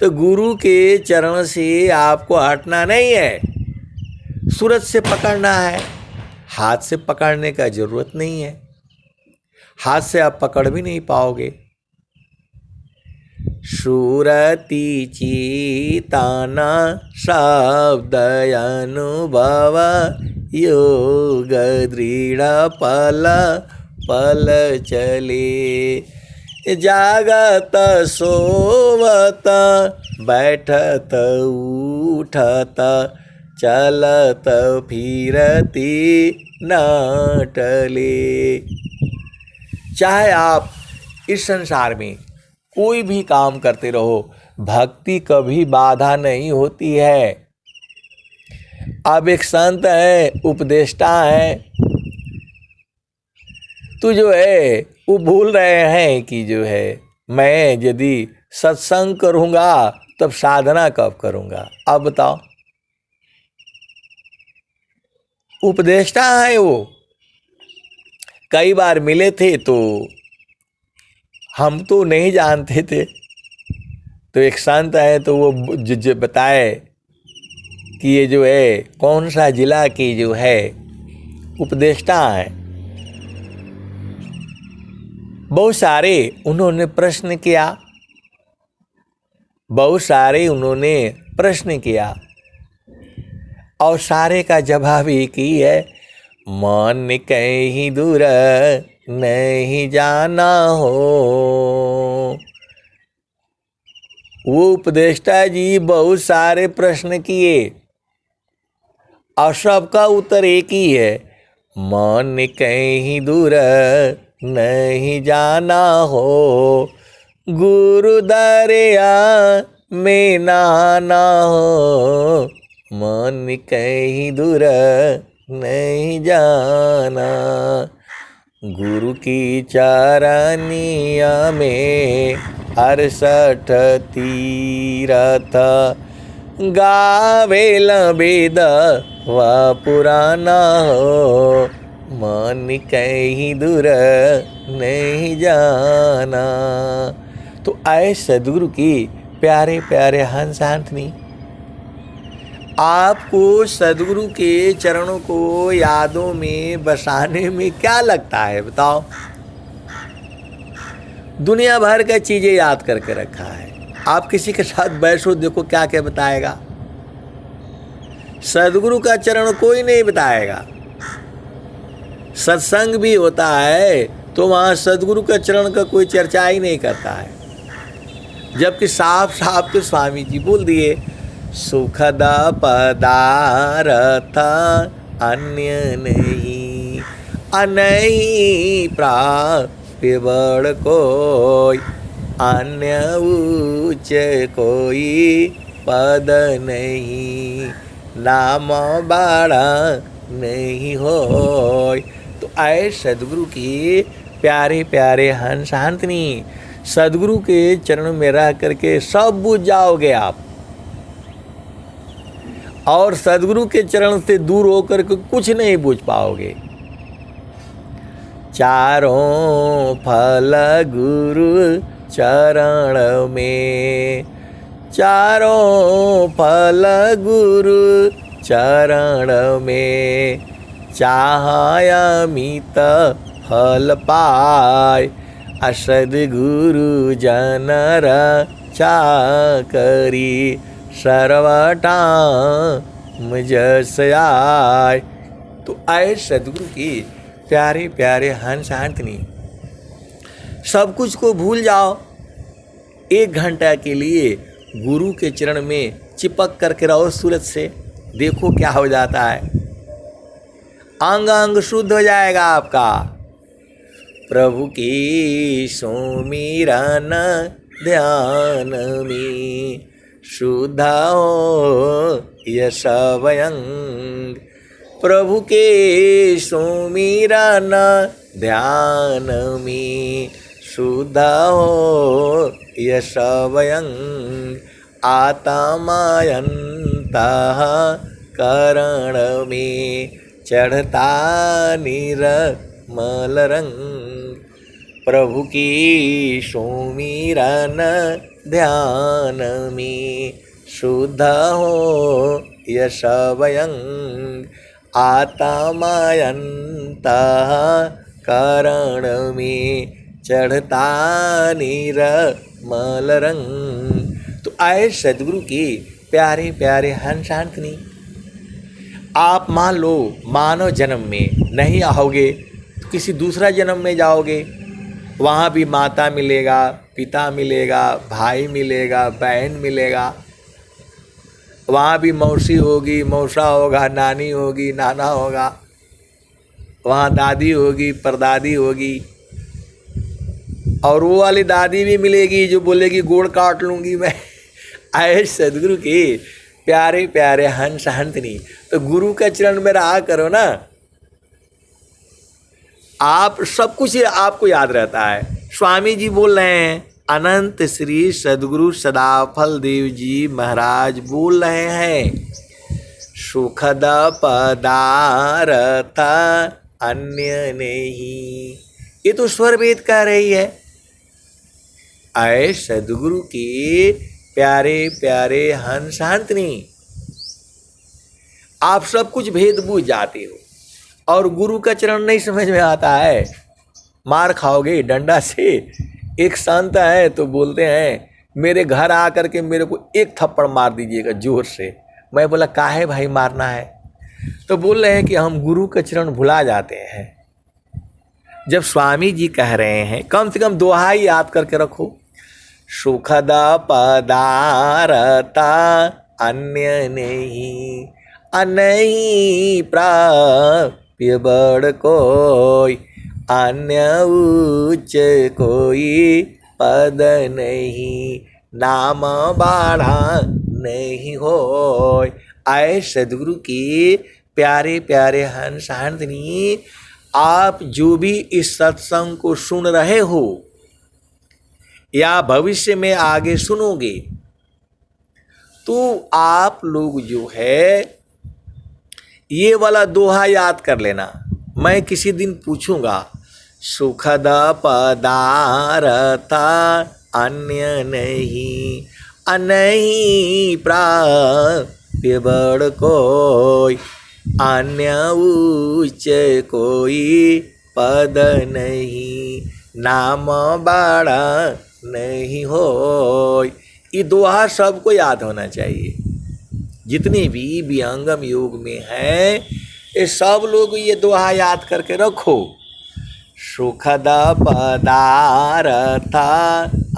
तो गुरु के चरण से आपको हटना नहीं है, सूरज से पकड़ना है, हाथ से पकड़ने का जरूरत नहीं है, हाथ से आप पकड़ भी नहीं पाओगे। सुरति चेतना शब्द अनुभव योग दृढ़ पल पल चले, जागत सोवत बैठत उठत चलत फिरती न टले। चाहे आप इस संसार में कोई भी काम करते रहो, भक्ति कभी बाधा नहीं होती है। अब एक संत है, उपदेष्टा है, तो जो है वो भूल रहे हैं कि जो है मैं यदि सत्संग करूँगा तब साधना कब करूँगा। अब बताओ, उपदेष्टा है वो, कई बार मिले थे तो हम तो नहीं जानते थे, तो एक संत है तो वो जो बताए कि ये जो है कौन सा जिला की जो है उपदेष्टा है। बहुत सारे उन्होंने प्रश्न किया, बहुत सारे उन्होंने प्रश्न किया और सारे का जवाब एक ही है, मन कहीं दूर नहीं जाना हो। वो उपदेष्टा जी बहुत सारे प्रश्न किए और सबका उत्तर एक ही है, मन कहीं दूर नहीं जाना हो, गुरु दरिया में नहाना हो, मन कहीं दूर नहीं जाना, गुरु की चरनिया में 68 तीरथ, गावेल वेद व पुराना हो, मन कहीं दूर नहीं जाना। तो आए सद्गुरु की प्यारे प्यारे हंस हाथनी, आपको सद्गुरु के चरणों को यादों में बसाने में क्या लगता है बताओ। दुनिया भर का चीजें याद करके रखा है, आप किसी के साथ बैठो देखो क्या क्या बताएगा, सद्गुरु का चरण कोई नहीं बताएगा। सत्संग भी होता है तो वहाँ सद्गुरु का चरण का कोई चर्चा ही नहीं करता है, जबकि साफ साफ तो स्वामी जी बोल दिए, सुखद पदार्थ अन्य नहीं, अनही प्राप्य बड़ कोई, अन्य उच्च कोई पद नहीं, नाम बड़ा नहीं होय। तो आए सदगुरु की प्यारे प्यारे हंस हंसनी, सदगुरु के चरण में रह करके सब बुझ जाओगे आप, और सदगुरु के चरण से दूर होकर के कुछ नहीं बुझ पाओगे। चारों फल गुरु चरण में, चारों फल गुरु चरण में, चाहय अमित फल पाय, सद्गुरु जन रक्षा करी, सर्वटा जस आय। तो आए सद्गुरु की प्यारे प्यारे हंस हंसनी, सब कुछ को भूल जाओ, 1 घंटा के लिए गुरु के चरण में चिपक करके रहो सूरज से, देखो क्या हो जाता है। अंग अंग शुद्ध हो जाएगा आपका। प्रभु की सुमिरन ध्यान में, शुद्ध हो यश अंग। प्रभु के सुमिरन ध्यान में, शुद्ध हो यश अंग। आत्मायंतः करण में, चढ़ता निर्मल रंग। प्रभु की सुमिरन ध्यान में, शुद्ध हो यश अंग। आत्मायंतः करण में, चढ़ता निर्मल रंग। तो आए सदगुरु की प्यारे प्यारे हंस हंसनी, आप मान लो मानव जन्म में नहीं आओगे तो किसी दूसरा जन्म में जाओगे, वहाँ भी माता मिलेगा, पिता मिलेगा, भाई मिलेगा, बहन मिलेगा, वहाँ भी मौसी होगी, मौसा होगा, नानी होगी, नाना होगा, वहाँ दादी होगी, परदादी होगी, और वो वाली दादी भी मिलेगी जो बोलेगी गोड़ काट लूँगी मैं। आए सदगुरु की प्यारे प्यारे हंस हंसनी, तो गुरु का चरण में रहा करो ना, आप सब कुछ आपको याद रहता है। स्वामी जी बोल रहे हैं, अनंत श्री सदगुरु सदाफल देव जी महाराज बोल रहे हैं, सुखद पदार्थ अन्य नहीं। ये तो स्वर वेद कह रही है। आए सदगुरु की प्यारे प्यारे हंस हंसनी, आप सब कुछ भेद बूझ जाते हो, और गुरु का चरण नहीं समझ में आता है, मार खाओगे डंडा से। एक संत है तो बोलते हैं मेरे घर आकर के मेरे को एक थप्पड़ मार दीजिएगा जोर से। मैं बोला काहे भाई मारना है? तो बोल रहे हैं कि हम गुरु का चरण भुला जाते हैं। जब स्वामी जी कह रहे हैं, कम से कम दोहा ही याद करके रखो, सुखद पदार्थ अन्य नहीं, अनही प्राप्य बड़ कोई, अन्य उच्च कोई पद नहीं, नाम बाढ़ा नहीं होय। आए सदगुरु की प्यारे प्यारे हंस हंसनी, आप जो भी इस सत्संग को सुन रहे हो या भविष्य में आगे सुनोगे, तो आप लोग जो है ये वाला दोहा याद कर लेना। मैं किसी दिन पूछूंगा, सुखद पदार्थ अन्य नहीं, अनही प्राप्य बड़ कोई, अन्य उच्च कोई पद नहीं, नाम बड़ा नहीं होय। ये दोहा सबको याद होना चाहिए। जितने भी विहंगम योग में हैं, ये सब लोग ये दोहा याद करके रखो, सुखद पदार्थ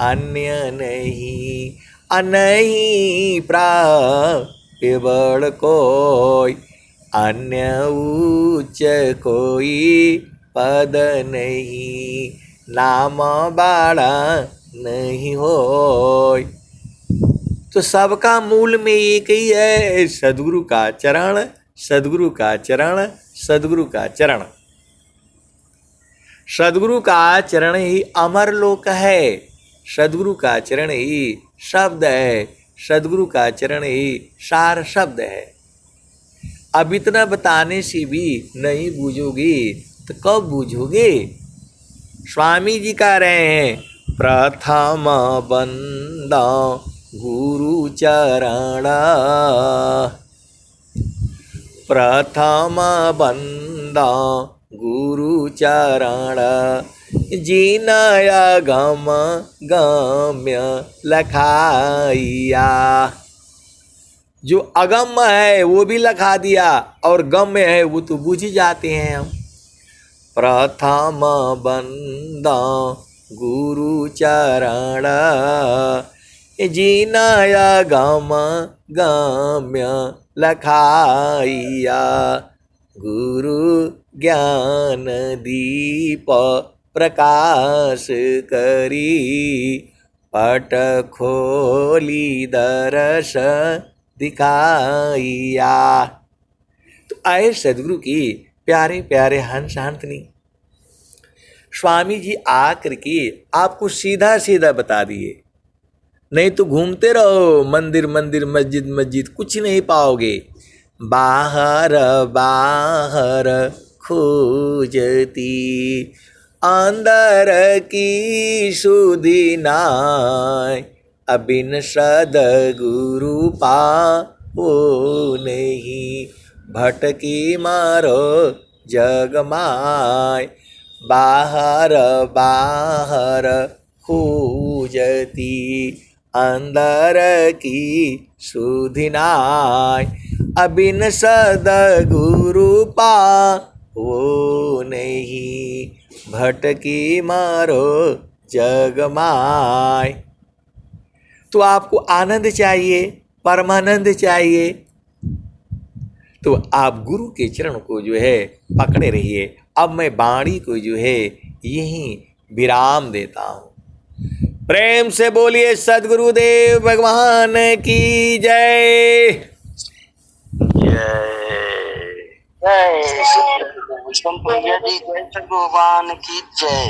अन्य नहीं, नहीं प्राप्य बड़ कोई, अन्य उच्च कोई पद नहीं, नाम बाड़ा नहीं होय। तो सबका मूल में एक ही है, सदगुरु का चरण, सदगुरु का चरण, सदगुरु का चरण। सदगुरु का चरण ही अमर लोक है, सदगुरु का चरण ही शब्द है, सदगुरु का चरण ही सार शब्द है। अब इतना बताने से भी नहीं बूझोगे तो कब बूझोगे? स्वामी जी कह रहे हैं, प्रथम बंदा गुरु चरण, प्रथम बंदा गुरु चरण, जिनया गम गम्य लखाइया। जो अगम्य है वो भी लखा दिया और गम्य है वो तो बुझ जाते हैं हम। प्रथम बंदा गुरु चरण, जिनया गम गम्य लखाइया, गुरु ज्ञान दीप प्रकाश करी, पट खोली दरस दिखाइया। तो आए सदगुरु की प्यारे प्यारे हंस हंसनी स्वामी जी आकर के आपको सीधा सीधा बता दिए, नहीं तो घूमते रहो मंदिर मंदिर मस्जिद मस्जिद, कुछ नहीं पाओगे। बाहर बाहर खोजती, अंदर की सुधि नाय, अबिन सदगुरु पाओ नहीं, भटकी मारो जग माय। बाहर बाहर खोजती, अंदर की सुधि नाय, अबिन सदगुरु पाओ नहीं, भटकी मारो जग माय। तो आपको आनंद चाहिए, परमानंद चाहिए, तो आप गुरु के चरण को जो है पकड़े रहिए। अब मैं वाणी को जो है यहीं विराम देता हूँ। प्रेम से बोलिए सद्गुरुदेव भगवान की जय। जय संत भैया जी, जय भगवान की जय।